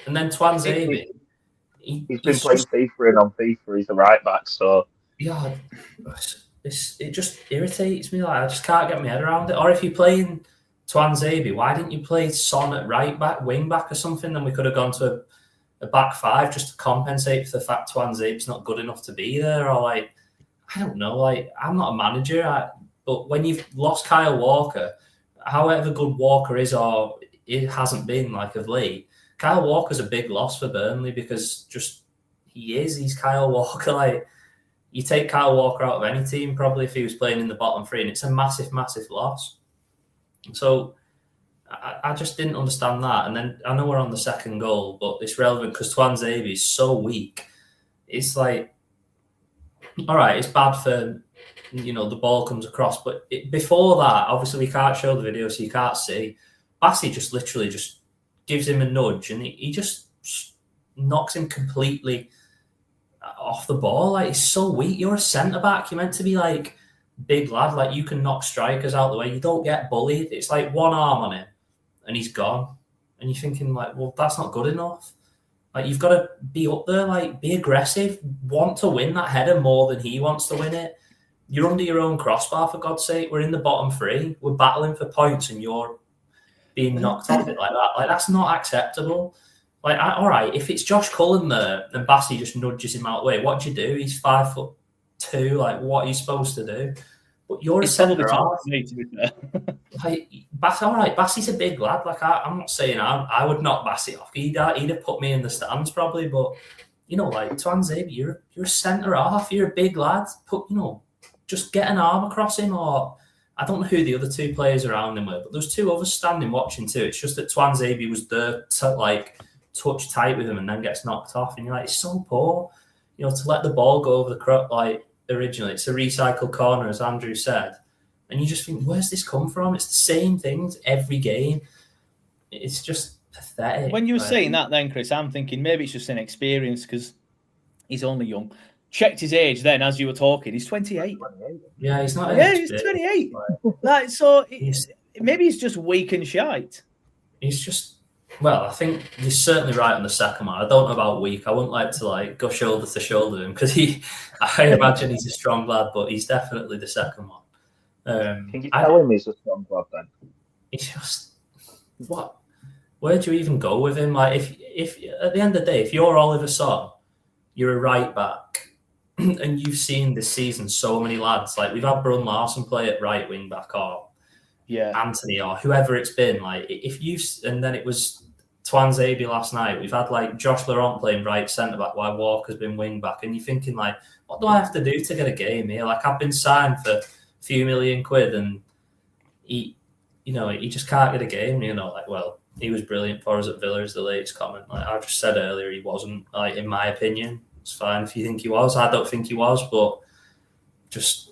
And then Tuanzebe. He's been playing FIFA and on FIFA. He's a right back, so yeah, it just irritates me. Like, I just can't get my head around it. Or if you're playing Tuanzebe, why didn't you play Son at right back, wing back, or something? Then we could have gone to a back five just to compensate for the fact Tuanzebe's not good enough to be there. Or like, I don't know. Like, I'm not a manager, but when you've lost Kyle Walker, however good Walker is, or it hasn't been like of late, Kyle Walker's a big loss for Burnley because just he's Kyle Walker. Like, you take Kyle Walker out of any team probably if he was playing in the bottom three, and it's a massive, massive loss. So I just didn't understand that. And then I know we're on the second goal, but it's relevant because Tuanzebe is so weak. It's like, all right, it's bad for, the ball comes across. But before that, obviously we can't show the video, so you can't see. Bassey just literally just gives him a nudge, and he just knocks him completely off the ball. Like, he's so weak. You're a centre-back. You're meant to be, like, big lad. Like, you can knock strikers out the way. You don't get bullied. It's like one arm on him, and he's gone. And you're thinking, like, well, that's not good enough. Like, you've got to be up there, like, be aggressive, want to win that header more than he wants to win it. You're under your own crossbar, for God's sake. We're in the bottom three. We're battling for points, and you're being knocked off it like that. Like, that's not acceptable. Like, all right, if it's Josh Cullen there and Bassey just nudges him out of the way, what do you do? He's 5'2". Like, what are you supposed to do? But you're a centre half. Like, all right, Bassey's a big lad. Like, I'm not saying I would knock Bassey off. He'd have put me in the stands probably. But like, Tuanzebe, you're a centre half. You're a big lad. Just get an arm across him. Or I don't know who the other two players around him were, but there was two others standing watching too. It's just that Tuanzebe was there to, like, touch tight with him and then gets knocked off. And you're like, it's so poor. To let the ball go over the crop, like, originally, it's a recycled corner, as Andrew said. And you just think, where's this come from? It's the same things every game. It's just pathetic. When you were saying that then, Chris, I'm thinking maybe it's just inexperience because he's only young. Checked his age then as you were talking. He's 28. Yeah, he's not. Yeah, he's 28. Like, so maybe he's just weak and shite. He's just, well, I think he's certainly right on the second one. I don't know about weak. I wouldn't like to, like, go shoulder to shoulder him because I imagine he's a strong lad, but he's definitely the second one. Can you tell him he's a strong lad then? It's just, what? Where do you even go with him? Like, if at the end of the day, if you're Oliver Son, you're a right back, and you've seen this season so many lads. Like, we've had Brun Larson play at right wing back, or Anthony, or whoever it's been. Like, and then it was Tuanzebe last night. We've had, like, Josh Laurent playing right centre back while Walker's been wing back, and you're thinking, like, what do I have to do to get a game here? Like, I've been signed for a few million quid, and he just can't get a game. Like, well, he was brilliant for us at Villa, is the latest comment. Like I just said earlier, he wasn't. Like, in my opinion, it's fine if you think he was. I don't think he was, but just,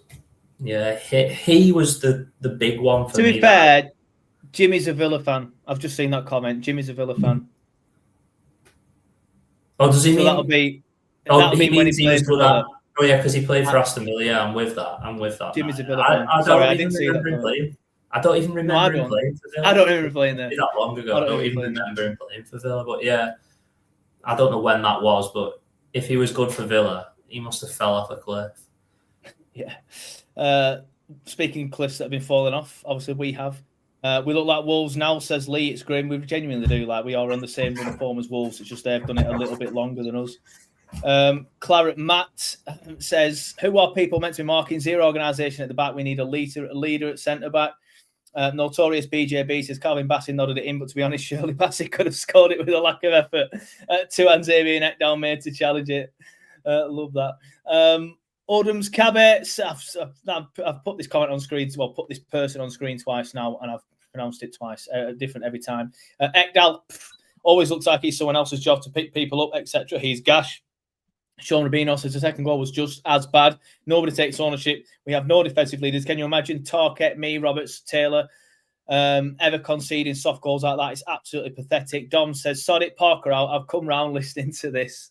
yeah, he was the big one for me. To be fair, Jimmy's a Villa fan. I've just seen that comment. Jimmy's a Villa fan. Oh, does he mean that'll be when he plays for Villa? Oh yeah, because he played for Aston Villa. Yeah, I'm with that. Jimmy's a Villa fan. I didn't see that. I don't even remember him playing for Villa. I don't remember playing there. That long ago. I don't even remember him playing for Villa. But yeah, I don't know when that was, but if he was good for Villa, he must have fell off a cliff. Yeah. Speaking of cliffs that have been falling off, obviously we have. We look like Wolves now, says Lee. It's grim. We genuinely do. Like, we are on the same run form as Wolves. It's just they've done it a little bit longer than us. Claret Matt says, who are people meant to be marking? Zero organisation at the back. We need a leader at centre-back. Notorious BJB says, Calvin Bassey nodded it in, but to be honest, surely Bassey could have scored it with a lack of effort. Tuanzebe and Ekdal made to challenge it. Love that. Odums Cabot, I've put this comment on screen, put this person on screen twice now, and I've pronounced it twice, different every time. Ekdal always looks like he's someone else's job to pick people up, etc. He's gash. Sean Rubino says the second goal was just as bad. Nobody takes ownership. We have no defensive leaders. Can you imagine Tarkett, me, Roberts, Taylor, Ever conceding soft goals like that is absolutely pathetic. Dom says, sod it, Parker out. I've come round listening to this.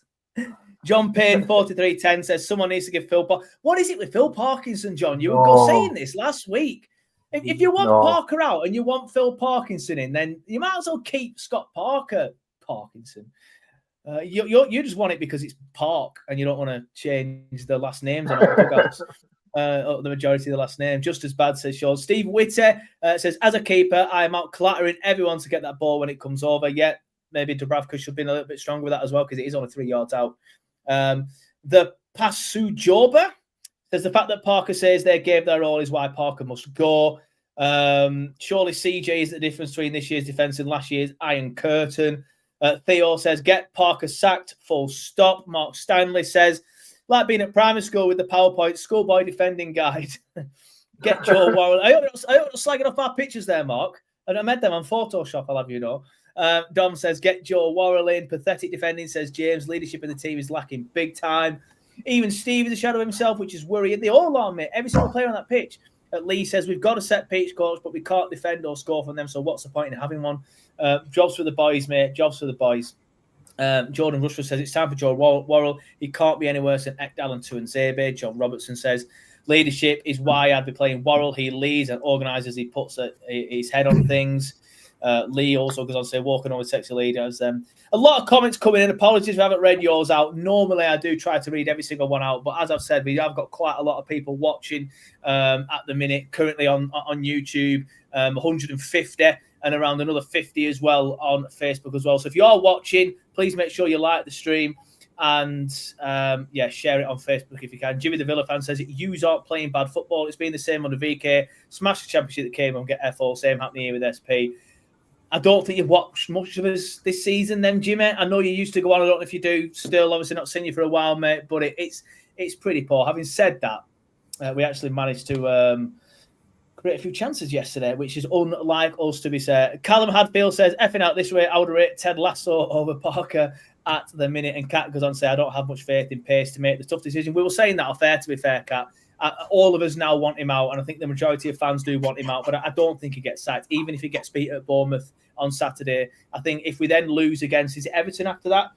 John Payne, 4310, says, someone needs to give Phil What is it with Phil Parkinson, John? You were saying this last week. If you want Parker out and you want Phil Parkinson in, then you might as well keep Scott Parkinson. You just want it because it's Park and you don't want to change the last names on the majority of the last name. Just as bad, says Sean. Steve Witter says, as a keeper, I am out clattering everyone to get that ball when it comes over. Yet maybe Dubravka should have been a little bit stronger with that as well because it is only 3 yards out. The Pasujoba says the fact that Parker says they gave their all is why Parker must go. Surely CJ is the difference between this year's defence and last year's Iron Curtain. Theo says, get Parker sacked, full stop. Mark Stanley says, like being at primary school with the PowerPoint schoolboy defending guide. Get Joe Warren. I hope not slagging off our pictures there, Mark. And I made them on Photoshop, I'll have you know. Dom says, get Joe Worrell in. Pathetic defending, says James. Leadership in the team is lacking big time. Even Steve is a shadow of himself, which is worrying. They all are, mate. Every single player on that pitch. Lee says, we've got a set pitch coach, but we can't defend or score from them, so what's the point in having one? Jobs for the boys, mate. Jobs for the boys. Jordan Rushford says, it's time for Joe Worrell. He can't be any worse than Ekdal and Tuanzebe. John Robertson says, leadership is why I'd be playing Worrell. He leads and organises. He puts his head on things. Lee also goes on to say, walking over sexy leaders. A lot of comments coming in. Apologies if I haven't read yours out. Normally, I do try to read every single one out. But as I've said, we have got quite a lot of people watching at the minute, currently on YouTube, 150 and around another 50 as well on Facebook as well. So if you are watching, please make sure you like the stream and share it on Facebook if you can. Jimmy the Villa fan says, you aren't playing bad football. It's been the same under VK. Smash the championship that came on, get FO. Same happening here with SP. I don't think you've watched much of us this season then, Jimmy. I know you used to go on. I don't know if you do still. Obviously not seen you for a while, mate, but it's pretty poor. Having said that, we actually managed to create a few chances yesterday, which is unlike us, to be fair. Callum Hadfield says, effing out this way, I would rate Ted Lasso over Parker at the minute. And Kat goes on to say, I don't have much faith in Pace to make the tough decision. We were saying that off air, to be fair, Kat. All of us now want him out, and I think the majority of fans do want him out, but I don't think he gets sacked, even if he gets beat at Bournemouth on Saturday. I think if we then lose against, is it Everton after that?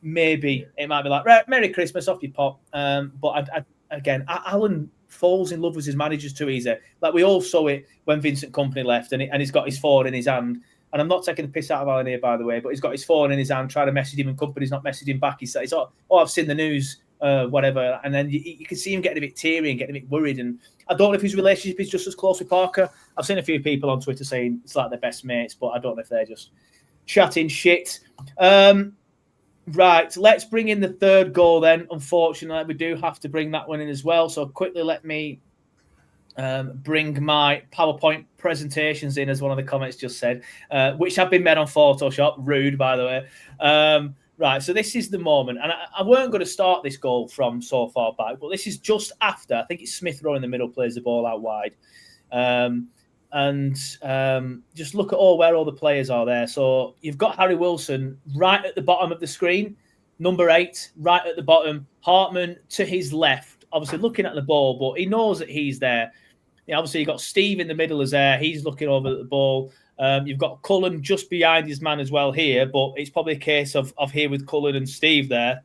Maybe it might be like, right, Merry Christmas, off you pop. But again, Alan falls in love with his managers too easy. Like we all saw it when Vincent Kompany left, and he's got his phone in his hand. And I'm not taking the piss out of Alan here, by the way, but he's got his phone in his hand, trying to message him, and Kompany's not messaging back. He's I've seen the news. Whatever, and then you can see him getting a bit teary and getting a bit worried. And I don't know if his relationship is just as close with Parker. I've seen a few people on Twitter saying it's like they're best mates, but I don't know if they're just chatting shit. Right, let's bring in the third goal then. Unfortunately, we do have to bring that one in as well. So quickly, let me bring my PowerPoint presentations in, as one of the comments just said, which have been made on Photoshop. Rude, by the way. Right, so this is the moment, and I weren't going to start this goal from so far back, but this is just after. I think it's Smith Rowe in the middle, plays the ball out wide. Just look at where all the players are there. So you've got Harry Wilson right at the bottom of the screen, number 8, right at the bottom. Hartman to his left, obviously looking at the ball, but he knows that he's there. Obviously, you've got Steve in the middle as there. He's looking over at the ball. You've got Cullen just behind his man as well here, but it's probably a case of here with Cullen and Steve there.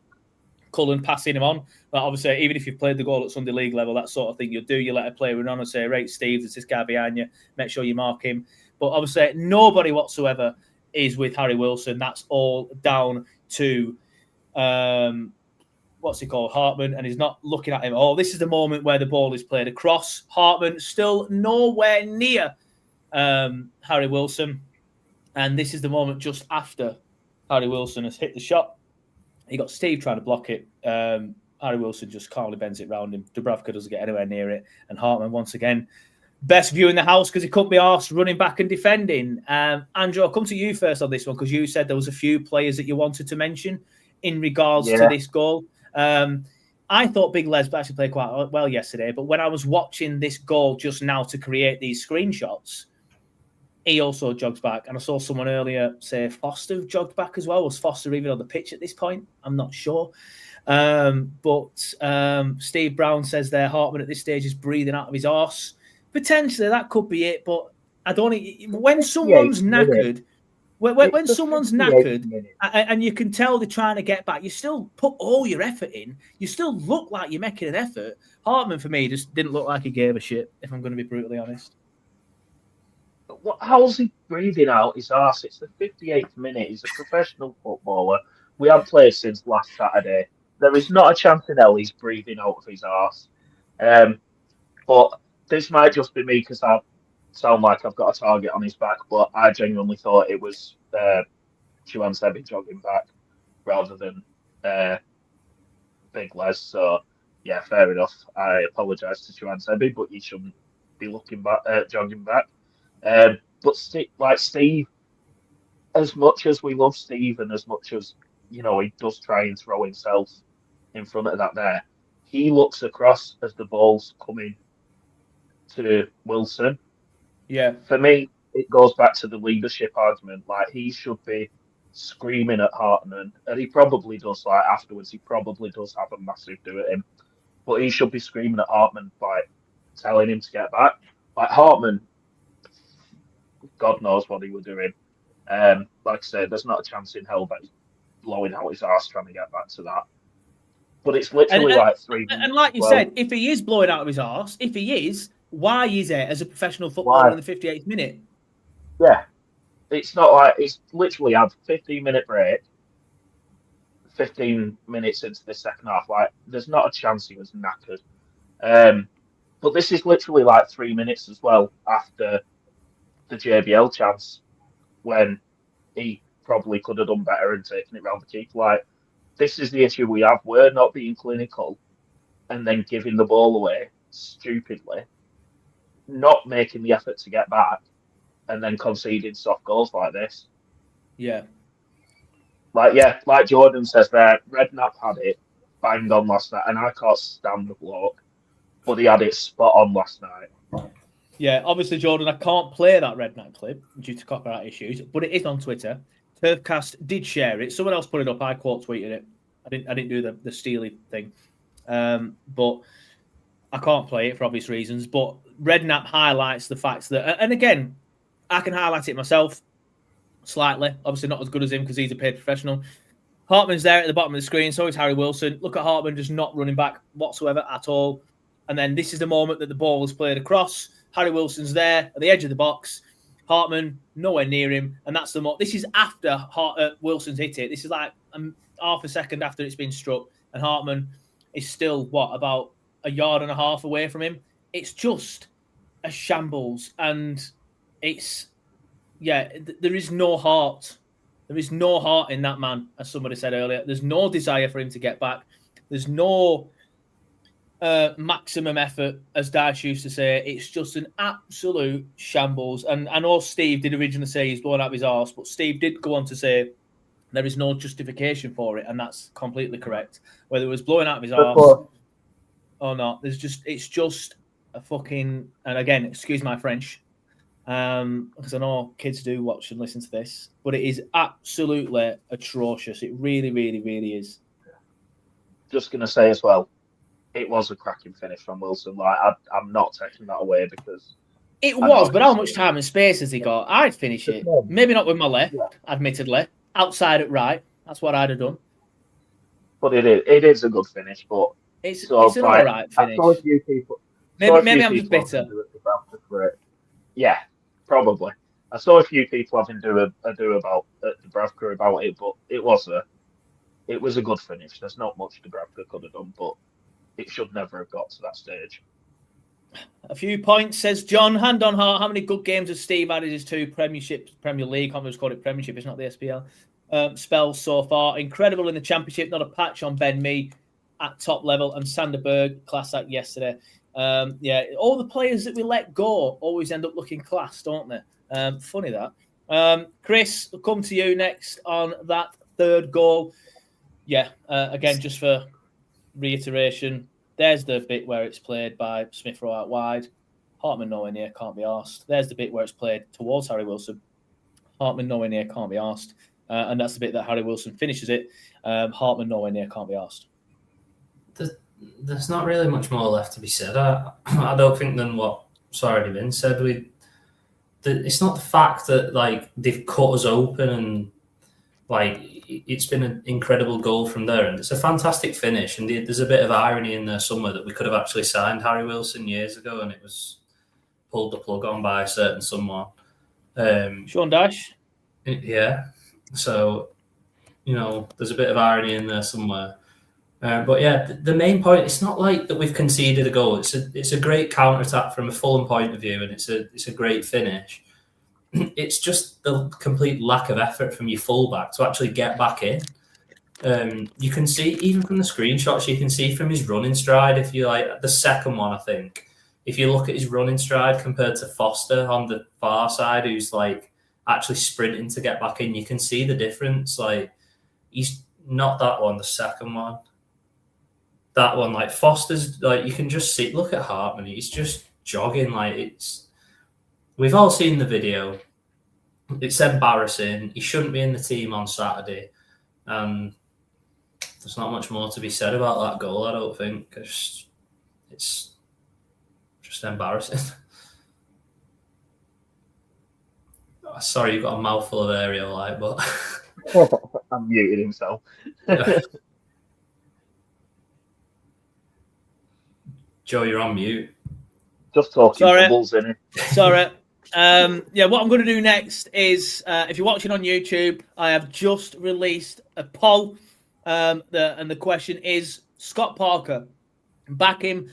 Cullen passing him on. But obviously, even if you've played the goal at Sunday League level, that sort of thing you'll do. You let a player run on and say, right, Steve, there's this guy behind you. Make sure you mark him. But obviously, nobody whatsoever is with Harry Wilson. That's all down to, what's he called, Hartman, and he's not looking at him. This is the moment where the ball is played across. Hartman still nowhere near Harry Wilson, and this is the moment just after Harry Wilson has hit the shot. You got Steve trying to block it. Harry Wilson just calmly bends it round him. Dubravka doesn't get anywhere near it, and Hartman once again, best view in the house because he couldn't be arsed running back and defending. Andrew, I'll come to you first on this one because you said there was a few players that you wanted to mention in regards to this goal. I thought Big Les actually played quite well yesterday, but when I was watching this goal just now to create these screenshots, he also jogs back. And I saw someone earlier say Foster jogged back as well. Was Foster even on the pitch at this point? I'm not sure. But Steve Brown says there, Hartman at this stage is breathing out of his arse. Potentially, that could be it. But I don't. When someone's knackered, when someone's knackered, and you can tell they're trying to get back, you still put all your effort in. You still look like you're making an effort. Hartman, for me, just didn't look like he gave a shit, if I'm going to be brutally honest. How's he breathing out his arse? It's the 58th minute. He's a professional footballer. We haven't played since last Saturday. There is not a chance in hell he's breathing out of his arse. But this might just be me because I sound like I've got a target on his back, but I genuinely thought it was Chuancebi jogging back rather than Big Les. So, yeah, fair enough. I apologise to Chuancebi, but you shouldn't be looking back, jogging back. But Steve, as much as we love Steve and as much as, he does try and throw himself in front of that there, he looks across as the ball's coming to Wilson. Yeah. For me, it goes back to the leadership argument. Like, he should be screaming at Hartman, and he probably does, afterwards, he probably does have a massive do at him. But he should be screaming at Hartman, telling him to get back. Hartman, God knows what he was doing. Like I said, there's not a chance in hell that he's blowing out his arse trying to get back to that. But it's literally 3 minutes. And like you said, if he is blowing out of his arse, if he is, why is it as a professional footballer in the 58th minute? Yeah. It's not like it's literally had 15-minute break, 15 minutes into the second half. There's not a chance he was knackered. But this is literally 3 minutes as well after the JBL chance when he probably could have done better and taken it round the keeper. This is the issue we have. We're not being clinical and then giving the ball away stupidly, not making the effort to get back, and then conceding soft goals like this. Yeah. Like Jordan says there, Redknapp had it banged on last night, and I can't stand the bloke, but he had it spot on last night. Yeah, obviously, Jordan, I can't play that Redknapp clip due to copyright issues, but it is on Twitter. TurfCast did share it. Someone else put it up. I quote tweeted it. I didn't do the Steely thing, but I can't play it for obvious reasons. But Redknapp highlights the facts that, and again, I can highlight it myself slightly. Obviously, not as good as him because he's a paid professional. Hartman's there at the bottom of the screen. So is Harry Wilson. Look at Hartman just not running back whatsoever at all. And then this is the moment that the ball is played across. Harry Wilson's there at the edge of the box. Hartman nowhere near him, and that's the this is after Wilson's hit it. This is half a second after it's been struck, and Hartman is still about a yard and a half away from him. It's just a shambles, and it's there is no heart. There is no heart in that man, as somebody said earlier. There's no desire for him to get back. There's no maximum effort, as Dash used to say. It's just an absolute shambles. And I know Steve did originally say he's blown out his arse, but Steve did go on to say there is no justification for it, and that's completely correct. Whether it was blowing out of his arse or not, it's just a fucking. And again, excuse my French, because I know kids do watch and listen to this, but it is absolutely atrocious. It really, really, really is. Just gonna say as well, it was a cracking finish from Wilson. I'm not taking that away because it was. But how much time and space has he got? I'd finish it. Maybe not with my left, admittedly. Outside at right, that's what I'd have done. But it is a good finish. But it's an all right finish. I saw a few people. Maybe I'm just bitter. Yeah, probably. I saw a few people having ado about Dubravka about it, but it was a good finish. There's not much Dubravka could have done, but it should never have got to that stage. A few points, says John. Hand on heart, how many good games has Steve had in his two Premier League? I'm just call it Premiership, it's not the SPL. Spells so far. Incredible in the Championship, not a patch on Ben Mee at top level. And Sander Berg, class act yesterday. All the players that we let go always end up looking class, don't they? Funny that. Chris, we'll come to you next on that third goal. Again, just for reiteration, there's the bit where it's played by Smith Rowe out wide. Hartman nowhere near, can't be arsed. There's the bit where it's played towards Harry Wilson. Hartman nowhere near, can't be arsed. And that's the bit that Harry Wilson finishes it. Hartman nowhere near, can't be arsed. There's not really much more left to be said. I don't think than what's already been said. it's not the fact that like they've cut us open and like it's been an incredible goal from there, and it's a fantastic finish. And there's a bit of irony in there somewhere that we could have actually signed Harry Wilson years ago, and it was pulled the plug on by a certain someone. Sean Dash. Yeah. So, there's a bit of irony in there somewhere. But yeah, the main point, it's not like that we've conceded a goal. It's a great counter-attack from a Fulham point of view, and it's a great finish. It's just the complete lack of effort from your fullback to actually get back in. You can see, even from the screenshots, you can see from his running stride, if you like, the second one, I think, if you look at his running stride compared to Foster on the far side, who's like actually sprinting to get back in, you can see the difference. Like, he's not that one, the second one. That one, like Foster's, like you can just see, look at Hartman, he's just jogging. Like we've all seen the video. It's embarrassing. He shouldn't be in the team on Saturday. And there's not much more to be said about that goal, I don't think. It's just embarrassing. Sorry, you've got a mouthful of aerial light, but I'm muting himself. Joe, you're on mute. Just talking bubbles, innit? Sorry. What I'm going to do next is, if you're watching on YouTube, I have just released a poll, and the question is, Scott Parker, back him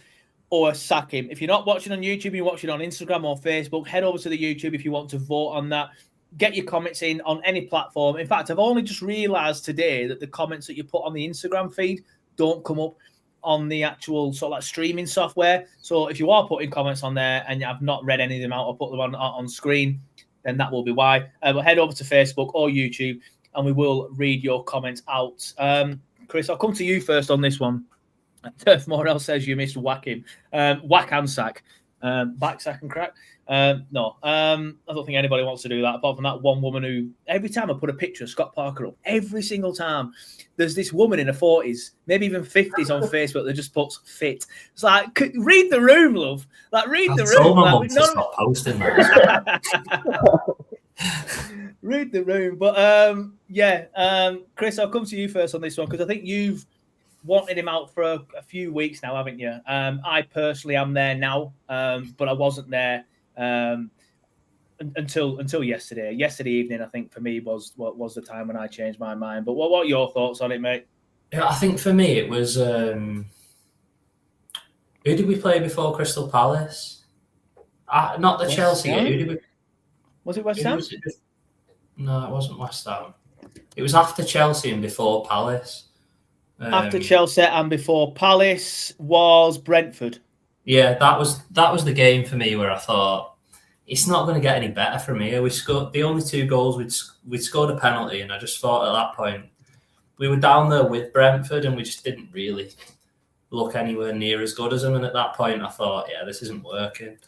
or sack him? If you're not watching on YouTube, you're watching on Instagram or Facebook, head over to the YouTube if you want to vote on that. Get your comments in on any platform. In fact, I've only just realised today that the comments that you put on the Instagram feed don't come up on the actual sort of like streaming software. So if you are putting comments on there and you have not read any of them out or put them on screen, then that will be why. But head over to Facebook or YouTube and we will read your comments out. Chris, I'll come to you first on this one. Turf Morel says you missed whacking. Whack and sack. Back, sack and crack. No, I don't think anybody wants to do that apart from that one woman who, every time I put a picture of Scott Parker up, every single time, there's this woman in her 40s, maybe even 50s on Facebook that just puts fit. It's like, read the room, love. Like, read the room. Told my mum to stop posting that. Read the room. But, Chris, I'll come to you first on this one because I think you've wanted him out for a few weeks now, haven't you? I personally am there now, but I wasn't there until yesterday. Yesterday evening, I think for me was the time when I changed my mind. But what are your thoughts on it, mate? Yeah, I think for me it was who did we play before Crystal Palace? Not the Chelsea game. Who did we? Was it West Ham? No, it wasn't West Ham. It was after Chelsea and before Palace. After Chelsea and before Palace was Brentford. Yeah, that was the game for me where I thought it's not going to get any better from here. We scored the only two goals. We'd scored a penalty, and I just thought at that point we were down there with Brentford, and we just didn't really look anywhere near as good as them. And at that point, I thought, yeah, this isn't working.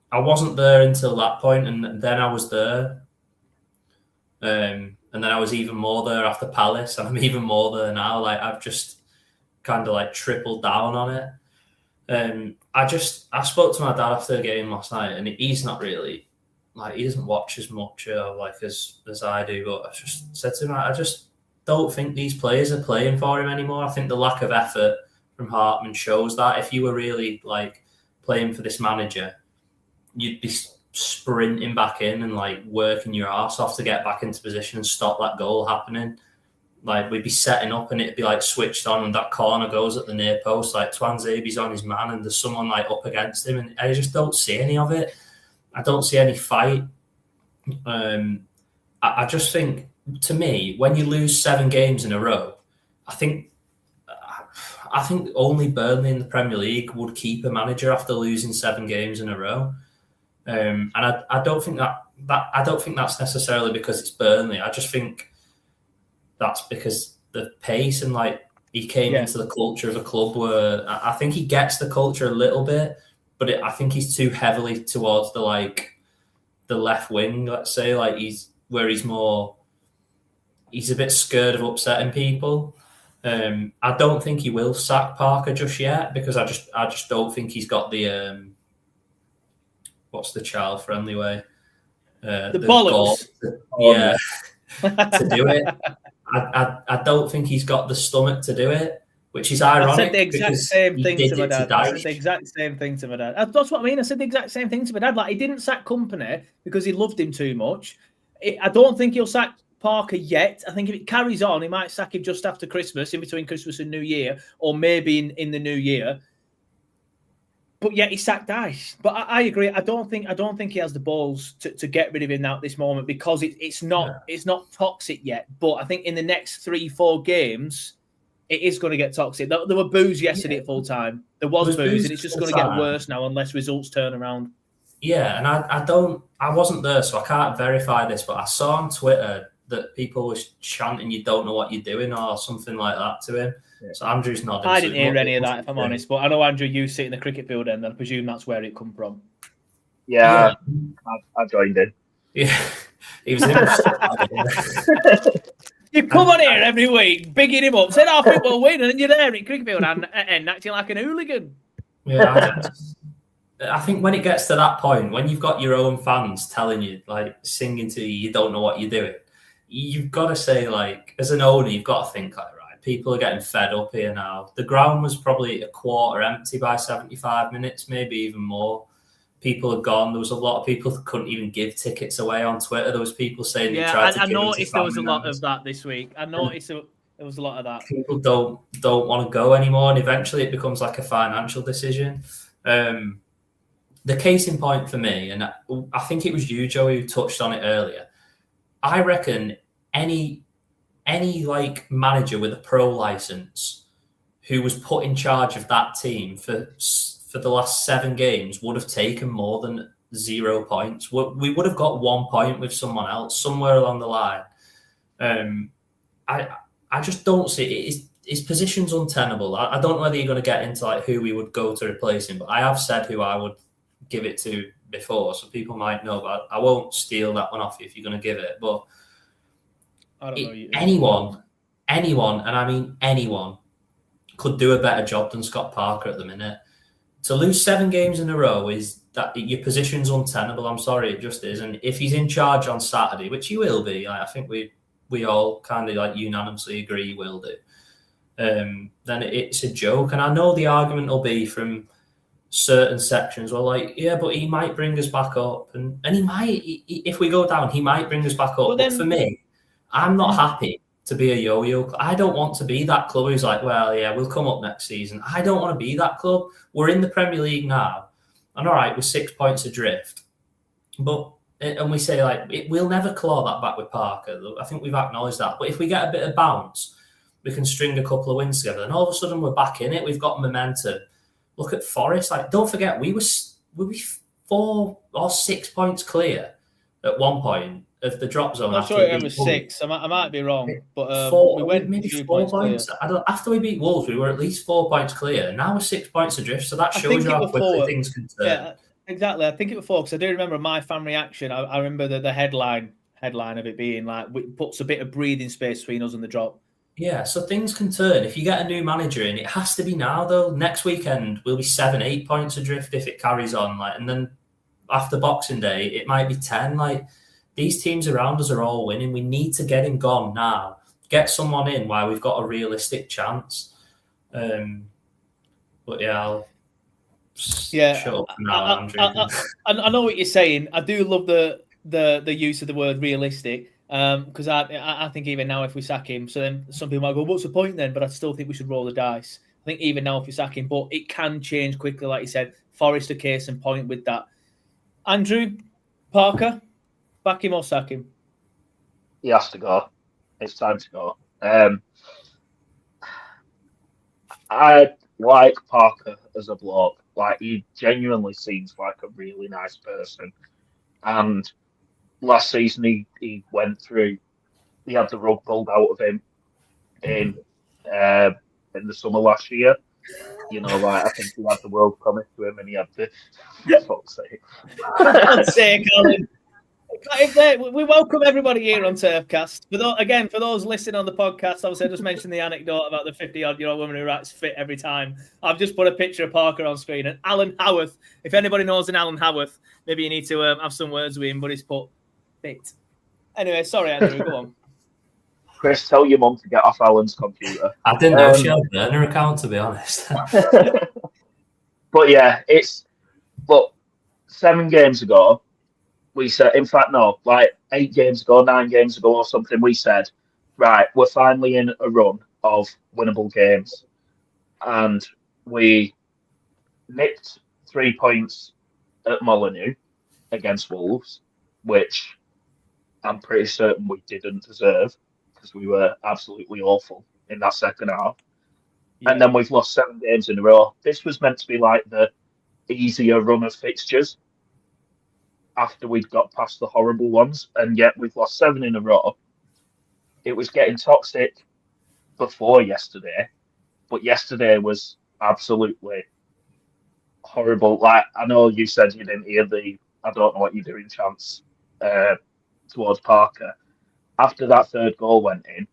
I wasn't there until that point, and then I was there. And then I was even more there after Palace, and I'm even more there now. Like, I've just kind of like tripled down on it. I spoke to my dad after the game last night, and he's not really like, he doesn't watch as much as I do. But I just said to him, I just don't think these players are playing for him anymore. I think the lack of effort from Hartman shows that. If you were really like playing for this manager, you'd be sprinting back in and like working your ass off to get back into position and stop that goal happening. Like, we'd be setting up and it'd be like switched on and that corner goes at the near post, like Twanzebe's on his man and there's someone like up against him, and I just don't see any of it. I don't see any fight. I just think, to me, when you lose 7 games in a row, I think only Burnley in the Premier League would keep a manager after losing 7 games in a row. And I don't think that's necessarily because it's Burnley. I just think that's because the pace and like he came into the culture of a club where I think he gets the culture a little bit, but I think he's too heavily towards the left wing. Let's say like he's a bit scared of upsetting people. I don't think he will sack Parker just yet because I just don't think he's got the what's the child-friendly way? The bollocks. To do it. I don't think he's got the stomach to do it, which is ironic. I said the exact same thing to my dad. That's what I mean. I said the exact same thing to my dad. Like, he didn't sack Company because he loved him too much. I don't think he'll sack Parker yet. I think if it carries on, he might sack him just after Christmas, in between Christmas and New Year, or maybe in the New Year. But yet he sacked Dyche. But I agree. I don't think he has the balls to get rid of him now at this moment, because it's not toxic yet. But I think in the next 3-4 games, it is going to get toxic. There were boos yesterday at full time. There was boos, and it's just going to get worse now unless results turn around. Yeah, and I wasn't there, so I can't verify this, but I saw on Twitter that people were chanting, "You don't know what you're doing," or something like that to him. Yeah. So Andrew's nodding. I didn't hear any of that, if I'm honest, but I know, Andrew, you sit in the cricket field end, and I presume that's where it come from. Yeah. I joined in. Yeah, he was in. You come on here every week, bigging him up, saying, "I think we'll win," and then you're there in cricket field and acting like an hooligan. Yeah, I think when it gets to that point, when you've got your own fans telling you, like, singing to you, "You don't know what you're doing," you've got to say, like, as an owner, you've got to think, like, right, people are getting fed up here now. The ground was probably a quarter empty by 75 minutes, maybe even more. People had gone. There was a lot of people that couldn't even give tickets away on Twitter. There was people saying they tried to. I noticed there was a lot of that this week. I noticed there was a lot of that. People don't want to go anymore, and eventually it becomes like a financial decision. The case in point for me, and I think it was you, Joey, who touched on it earlier. I reckon any like manager with a pro license who was put in charge of that team for the last 7 games would have taken more than 0 points. We would have got 1 point with someone else somewhere along the line. I just don't see it. His position's untenable. I don't know whether you're going to get into like who we would go to replace him, but I have said who I would give it to before, so people might know, but I won't steal that one off you if you're going to give it. But I don't know. Anyone, and I mean anyone, could do a better job than Scott Parker at the minute. To lose 7 games in a row is that your position's untenable. I'm sorry, it just is. And if he's in charge on Saturday, which he will be, I think we all kind of like unanimously agree he will do, then it's a joke. And I know the argument will be from certain sections, well, like, yeah, but he might bring us back up, and he might, if we go down, he might bring us back up. But for me, I'm not happy to be a yo-yo. I don't want to be that club who's like, well, yeah, we'll come up next season. I don't want to be that club. We're in the Premier League now, and all right, we're 6 points adrift, and we say, like, we'll never claw that back with Parker. I think we've acknowledged that. But if we get a bit of bounce, we can string a couple of wins together, and all of a sudden we're back in it. We've got momentum. Look at Forest. Like, don't forget, we were 4 or 6 points clear at one point of the drop zone. I'm sure it was 6. I might be wrong, but we went maybe 4 points. After we beat Wolves, we were at least 4 points clear. Now we're 6 points adrift, so that shows you how quickly things can turn. Yeah, exactly. I think it was 4 because I do remember my fan reaction. I remember the headline of it being like, it puts a bit of breathing space between us and the drop. Yeah, so things can turn. If you get a new manager in, it has to be now, though. Next weekend, we'll be 7-8 points adrift if it carries on. Like, and then after Boxing Day, it might be 10. Like, these teams around us are all winning. We need to get him gone now. Get someone in while we've got a realistic chance. But yeah, I'll shut up now, Andrew. I know what you're saying. I do love the use of the word realistic. Because I think even now if we sack him, so then some people might go, what's the point then? But I still think we should roll the dice. I think even now if we sack him, but it can change quickly, like you said. Forest a case in point with that. Andrew, Parker, back him or sack him? He has to go. It's time to go. I like Parker as a bloke. Like, he genuinely seems like a really nice person. And last season, he went through. He had the rug pulled out of him in the summer last year. You know, like, I think he had the world promised to him, and he had to. Fuck's sake! God's sake, Colin. We welcome everybody here on TurfCast. For those listening on the podcast, obviously I just mentioned the anecdote about the 50-odd-year-old woman who writes fit every time. I've just put a picture of Parker on screen. And Alan Howarth, if anybody knows an Alan Howarth, maybe you need to have some words with him, but he's put fit. Anyway, sorry, Andrew, go on. Chris, tell your mum to get off Alan's computer. I didn't know she had a burner account, to be honest. But yeah, look, 7 games ago, we said, in fact, no, like 8 games ago, 9 games ago or something, we said, right, we're finally in a run of winnable games. And we nicked 3 points at Molineux against Wolves, which I'm pretty certain we didn't deserve because we were absolutely awful in that second half. Yeah. And then we've lost 7 games in a row. This was meant to be like the easier run of fixtures after we'd got past the horrible ones, and yet we've lost 7 in a row. It was getting toxic before yesterday, but yesterday was absolutely horrible. Like, I know you said you didn't hear the "I don't know what you're doing" chants towards Parker. After that 3rd goal went in,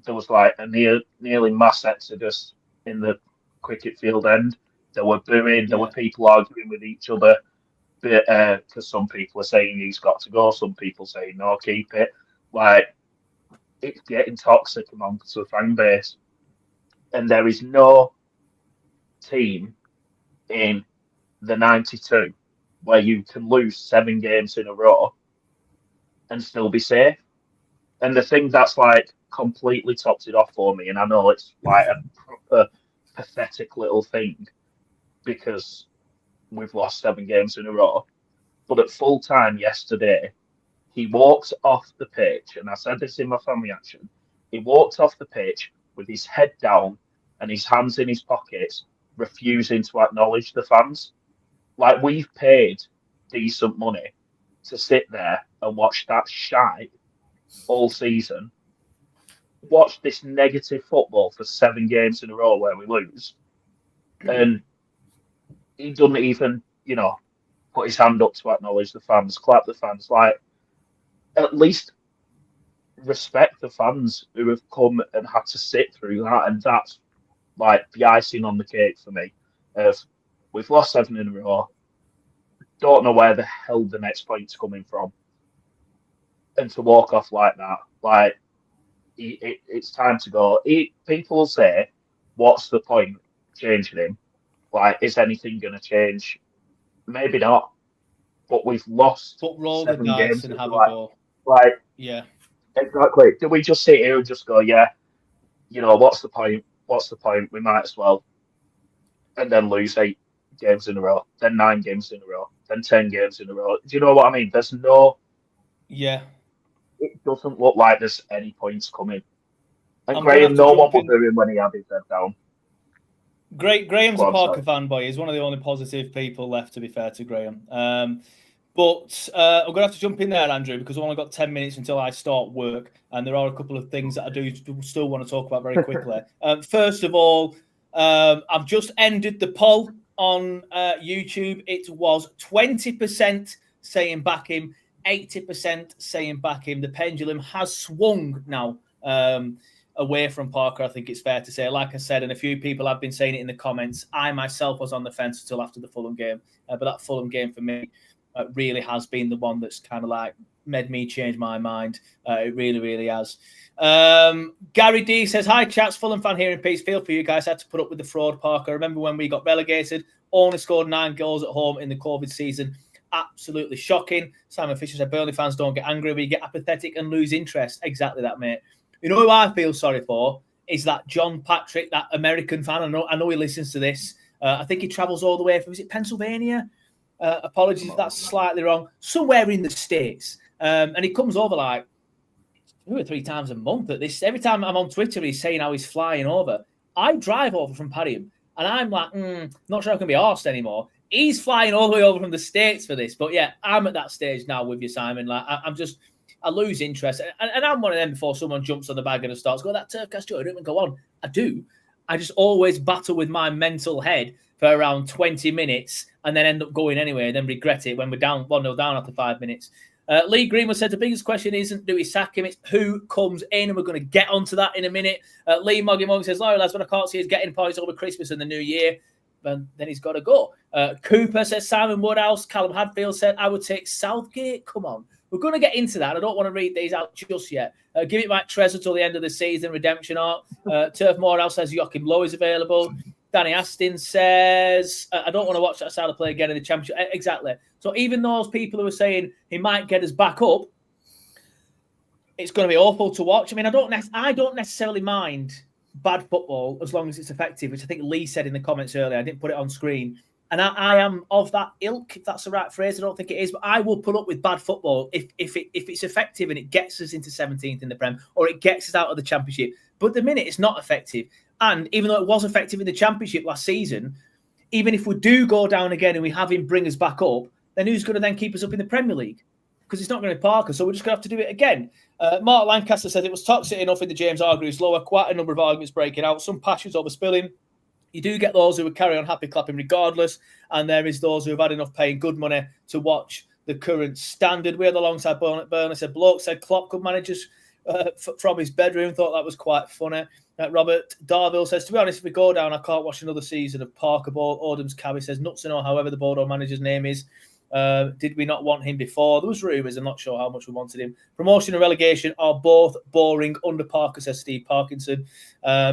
there was like a nearly mass exodus in the cricket field end. There were booing, there were people arguing with each other. Because some people are saying he's got to go, some people saying no, keep it. Like, it's getting toxic amongst the fan base, and there is no team in the 92 where you can lose 7 games in a row and still be safe. And the thing that's like completely topped it off for me, and I know it's like a proper pathetic little thing because we've lost 7 games in a row. But at full time yesterday, he walked off the pitch, and I said this in my fan reaction, he walked off the pitch with his head down and his hands in his pockets, refusing to acknowledge the fans. Like, we've paid decent money to sit there and watch that shite all season, watch this negative football for 7 games in a row where we lose, and he doesn't even, put his hand up to acknowledge the fans, clap the fans. Like, at least respect the fans who have come and had to sit through that. And that's like the icing on the cake for me. We've lost 7 in a row. Don't know where the hell the next point's coming from. And to walk off like that, like, it's time to go. People say, what's the point changing him? Like, is anything going to change? Maybe not. But we've lost. But roll the dice and have a go. Like, yeah, exactly. Do we just sit here and just go, yeah, what's the point? What's the point? We might as well. And then lose 8 games in a row, then 9 games in a row, then 10 games in a row. Do you know what I mean? There's no. Yeah. It doesn't look like there's any points coming. And Graham, no one was doing when he had his head down. Graham's a Parker fanboy. He's one of the only positive people left, to be fair to Graham. But I'm going to have to jump in there, Andrew, because I've only got 10 minutes until I start work. And there are a couple of things that I do still want to talk about very quickly. First of all, I've just ended the poll on YouTube. It was 20% saying back him, 80% saying back him. The pendulum has swung now away from Parker, I think it's fair to say. Like I said, and a few people have been saying it in the comments, I myself was on the fence until after the Fulham game. But that Fulham game for me really has been the one that's kind of like made me change my mind. It really, really has. Gary D says, hi, chats, Fulham fan here in peace. Feel for you guys had to put up with the fraud, Parker. Remember when we got relegated, only scored 9 goals at home in the COVID season. Absolutely shocking. Simon Fisher said, Burnley fans don't get angry. We get apathetic and lose interest. Exactly that, mate. You know who I feel sorry for is that John Patrick, that American fan. I know he listens to this. I think he travels all the way from, is it Pennsylvania? Apologies if that's slightly wrong. Somewhere in the States. And he comes over like 2 or 3 times a month at this. Every time I'm on Twitter, he's saying how he's flying over. I drive over from Parium, and I'm like, not sure I can be arsed anymore. He's flying all the way over from the States for this. But yeah, I'm at that stage now with you, Simon. Like, I lose interest. And I'm one of them before someone jumps on the bag and starts going, that TurfCast show, I don't go on. I do. I just always battle with my mental head for around 20 minutes and then end up going anyway and then regret it when we're down 1-0 down after 5 minutes. Lee Greenwood said the biggest question isn't do we sack him, it's who comes in, and we're going to get onto that in a minute. Lee Moggy says, "Sorry lads, what I can't see is getting points over Christmas and the New Year. Then he's got to go." Cooper says Simon Woodhouse. Callum Hadfield said, "I would take Southgate." Come on. We're going to get into that. I don't want to read these out just yet. Give it Mike Trezor till the end of the season, redemption arc. Turf Morehouse says Joachim Low is available. Danny Astin says, I don't want to watch that style of play again in the Championship. Exactly. So even those people who are saying he might get us back up, it's going to be awful to watch. I mean, I don't necessarily mind bad football as long as it's effective, which I think Lee said in the comments earlier. I didn't put it on screen. And I am of that ilk, if that's the right phrase. I don't think it is, but I will put up with bad football if it's effective and it gets us into 17th in the Prem or it gets us out of the Championship. But the minute it's not effective, and even though it was effective in the Championship last season, even if we do go down again and we have him bring us back up, then who's going to then keep us up in the Premier League? Because it's not going to be Parker, so we're just going to have to do it again. Mark Lancaster said it was toxic enough in the James Hargreaves lower, quite a number of arguments breaking out, some passions overspilling. You do get those who would carry on happy clapping regardless, and there is those who have had enough paying good money to watch the current standard. We had alongside Burnley said, bloke said Klopp could manage us from his bedroom. Thought that was quite funny. Robert Darville says, to be honest, if we go down, I can't watch another season of Parker Ball. Odham's Cabby says, nuts to know however the Bordeaux manager's name is. Did we not want him before? There was rumours. I'm not sure how much we wanted him. Promotion and relegation are both boring under Parker, says Steve Parkinson.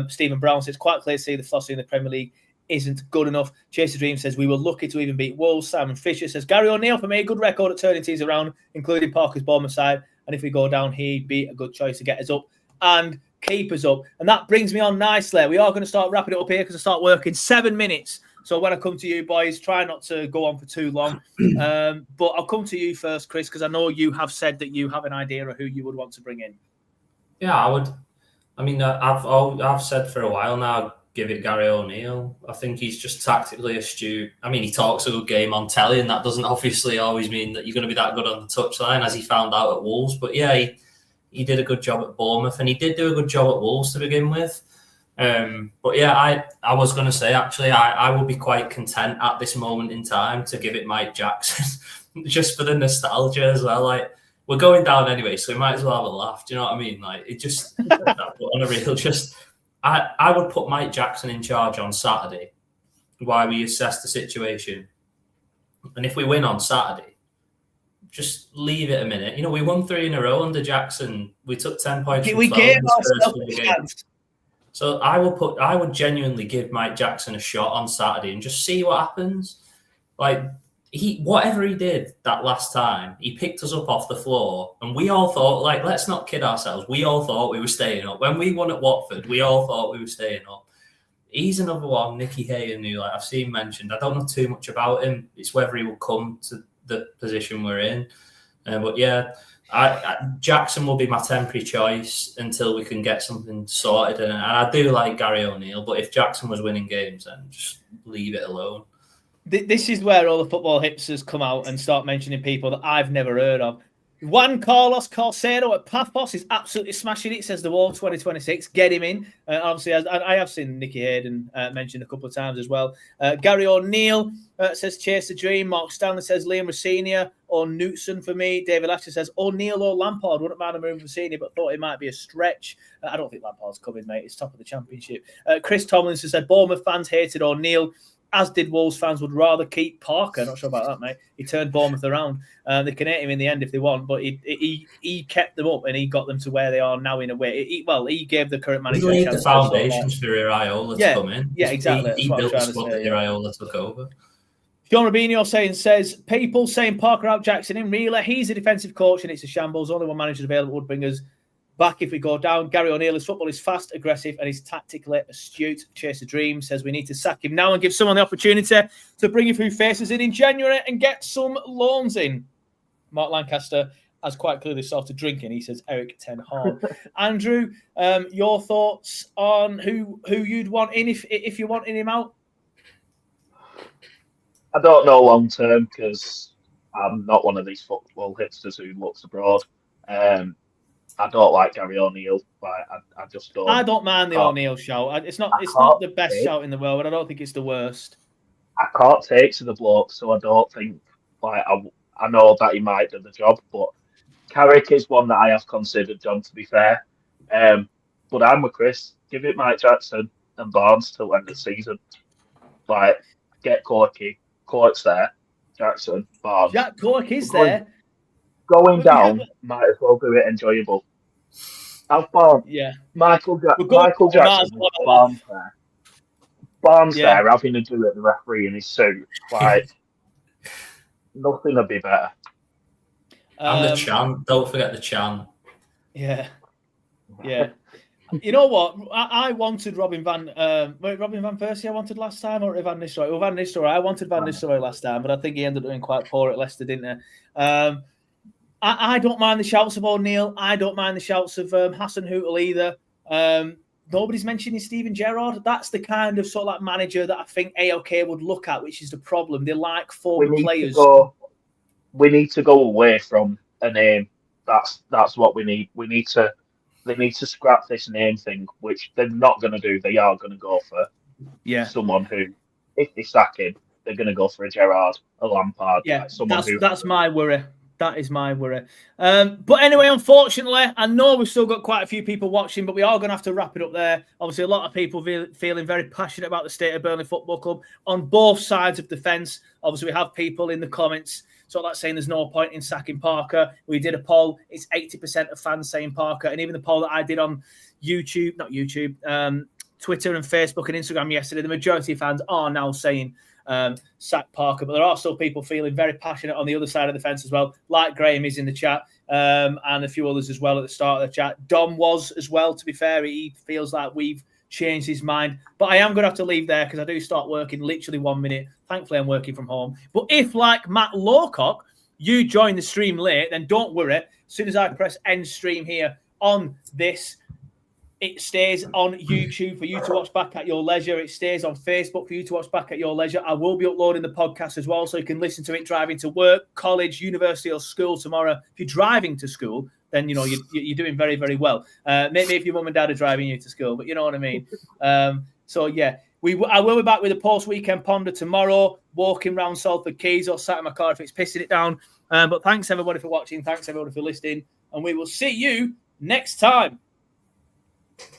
Stephen Brown says, quite clear to see the philosophy in the Premier League isn't good enough. Chaser Dream says, we were lucky to even beat Wolves. Simon Fisher says, Gary O'Neill for me, good record at turning teams around, including Parker's Bournemouth side. And if we go down, he'd be a good choice to get us up and keep us up. And that brings me on nicely. We are going to start wrapping it up here because I start work in 7 minutes. So when I come to you, boys, try not to go on for too long. But I'll come to you first, Chris, because I know you have said that you have an idea of who you would want to bring in. Yeah, I would. I mean, I've said for a while now, give it Gary O'Neill. I think he's just tactically astute. I mean, he talks a good game on telly, and that doesn't obviously always mean that you're going to be that good on the touchline, as he found out at Wolves. But yeah, he did a good job at Bournemouth, and he did do a good job at Wolves to begin with. But yeah, I was going to say, actually, I would be quite content at this moment in time to give it Mike Jackson, just for the nostalgia as well. Like, we're going down anyway, so we might as well have a laugh. Do you know what I mean? Like, it just, on a real, just, I would put Mike Jackson in charge on Saturday while we assess the situation. And if we win on Saturday, just leave it a minute. You know, we won 3 in a row under Jackson. We took 10 points. We gave ourselves a chance. So I would genuinely give Mike Jackson a shot on Saturday and just see what happens. Like, whatever he did that last time, he picked us up off the floor, and we all thought, like, let's not kid ourselves, we all thought we were staying up. When we won at Watford, we all thought we were staying up. He's another one, Nicky Hayden, who, like, I've seen mentioned. I don't know too much about him. It's whether he will come to the position we're in. But yeah, Jackson will be my temporary choice until we can get something sorted. And I do like Gary O'Neill, but if Jackson was winning games, then just leave it alone. This is where all the football hipsters come out and start mentioning people that I've never heard of. Juan Carlos Corcero at Paphos is absolutely smashing it, says the Wall 2026. Get him in. Obviously, I have seen Nicky Hayden mentioned a couple of times as well. Gary O'Neill says Chase the Dream. Mark Stanley says Liam Rossini or Knutson for me. David Ashley says O'Neill or Lampard. Wouldn't mind a move for Rossini, but thought it might be a stretch. I don't think Lampard's coming, mate. It's top of the Championship. Chris Tomlinson said Bournemouth fans hated O'Neill, as did Wolves fans would rather keep Parker. Not sure about that, mate. He turned Bournemouth around. They can hate him in the end if they want, but he kept them up and he got them to where they are now in a way. He gave the current manager a chance. The foundations for Iraola to come in. Yeah, exactly. He built the squad that Iraola took over. John Rubinho says, people saying Parker out, Jackson in. Really, he's a defensive coach and it's a shambles. Only one manager available would bring us back if we go down. Gary O'Neill, his football is fast, aggressive, and he's tactically astute. Chase a Dream says we need to sack him now and give someone the opportunity to bring a few faces in January and get some loans in. Mark Lancaster has quite clearly started drinking. He says Eric Ten Hag. Andrew, your thoughts on who you'd want in if you're wanting him out? I don't know long term because I'm not one of these football hipsters who looks abroad. I don't like Gary O'Neill. I just don't. I don't mind the O'Neill shout. It's not the best shout in the world, but I don't think it's the worst. I can't take to the bloke, so I don't think I know that he might do the job, but Carrick is one that I have considered, John, to be fair. But I'm with Chris. Give it Mike Jackson and Barnes till the end of the season. Like, get Corky. Cork's there. Jackson, Barnes. Jack Cork is there. Going down, might as well do it enjoyable. Have Barnes. Yeah. Michael Jackson, Barnes there. Barnes there having to do it, the referee in his suit. Like, nothing would be better. And the chant. Don't forget the chant. Yeah. Yeah. You know what? I wanted Robin Van Persie I wanted last time, or Van Nistelrooy? Well, Van Nistelrooy. I wanted Van Nistelrooy last time, but I think he ended up doing quite poor at Leicester, didn't he? I don't mind the shouts of O'Neill. I don't mind the shouts of Hassan Hootel either. Nobody's mentioning Steven Gerrard. That's the kind of sort of like manager that I think AOK would look at, which is the problem. They like former players. We need to go away from a name. That's what we need. They need to scrap this name thing, which they're not going to do. They are going to go for someone who, if they sack him, they're going to go for a Gerrard, a Lampard. Yeah, that's my worry. That is my worry. But anyway, unfortunately, I know we've still got quite a few people watching, but we are going to have to wrap it up there. Obviously, a lot of people feeling very passionate about the state of Burnley Football Club on both sides of the fence. Obviously, we have people in the comments sort of like saying there's no point in sacking Parker. We did a poll. It's 80% of fans saying Parker. And even the poll that I did on Twitter and Facebook and Instagram yesterday, the majority of fans are now saying sack Parker. But there are still people feeling very passionate on the other side of the fence as well. Like Graham is in the chat and a few others as well at the start of the chat. Dom was as well, to be fair. He feels like we've changed his mind. But I am going to have to leave there because I do start working literally 1 minute. Thankfully, I'm working from home. But if, like Matt Lawcock, you join the stream late, then don't worry. As soon as I press end stream here on this, it stays on YouTube for you to watch back at your leisure. It stays on Facebook for you to watch back at your leisure. I will be uploading the podcast as well, so you can listen to it driving to work, college, university, or school tomorrow. If you're driving to school, then you know you're doing very, very well. Maybe if your mum and dad are driving you to school, but you know what I mean. So yeah, I will be back with a post-weekend ponder tomorrow, walking around Salford Quays or sat in my car if it's pissing it down. But thanks everybody for watching. Thanks everybody for listening, and we will see you next time.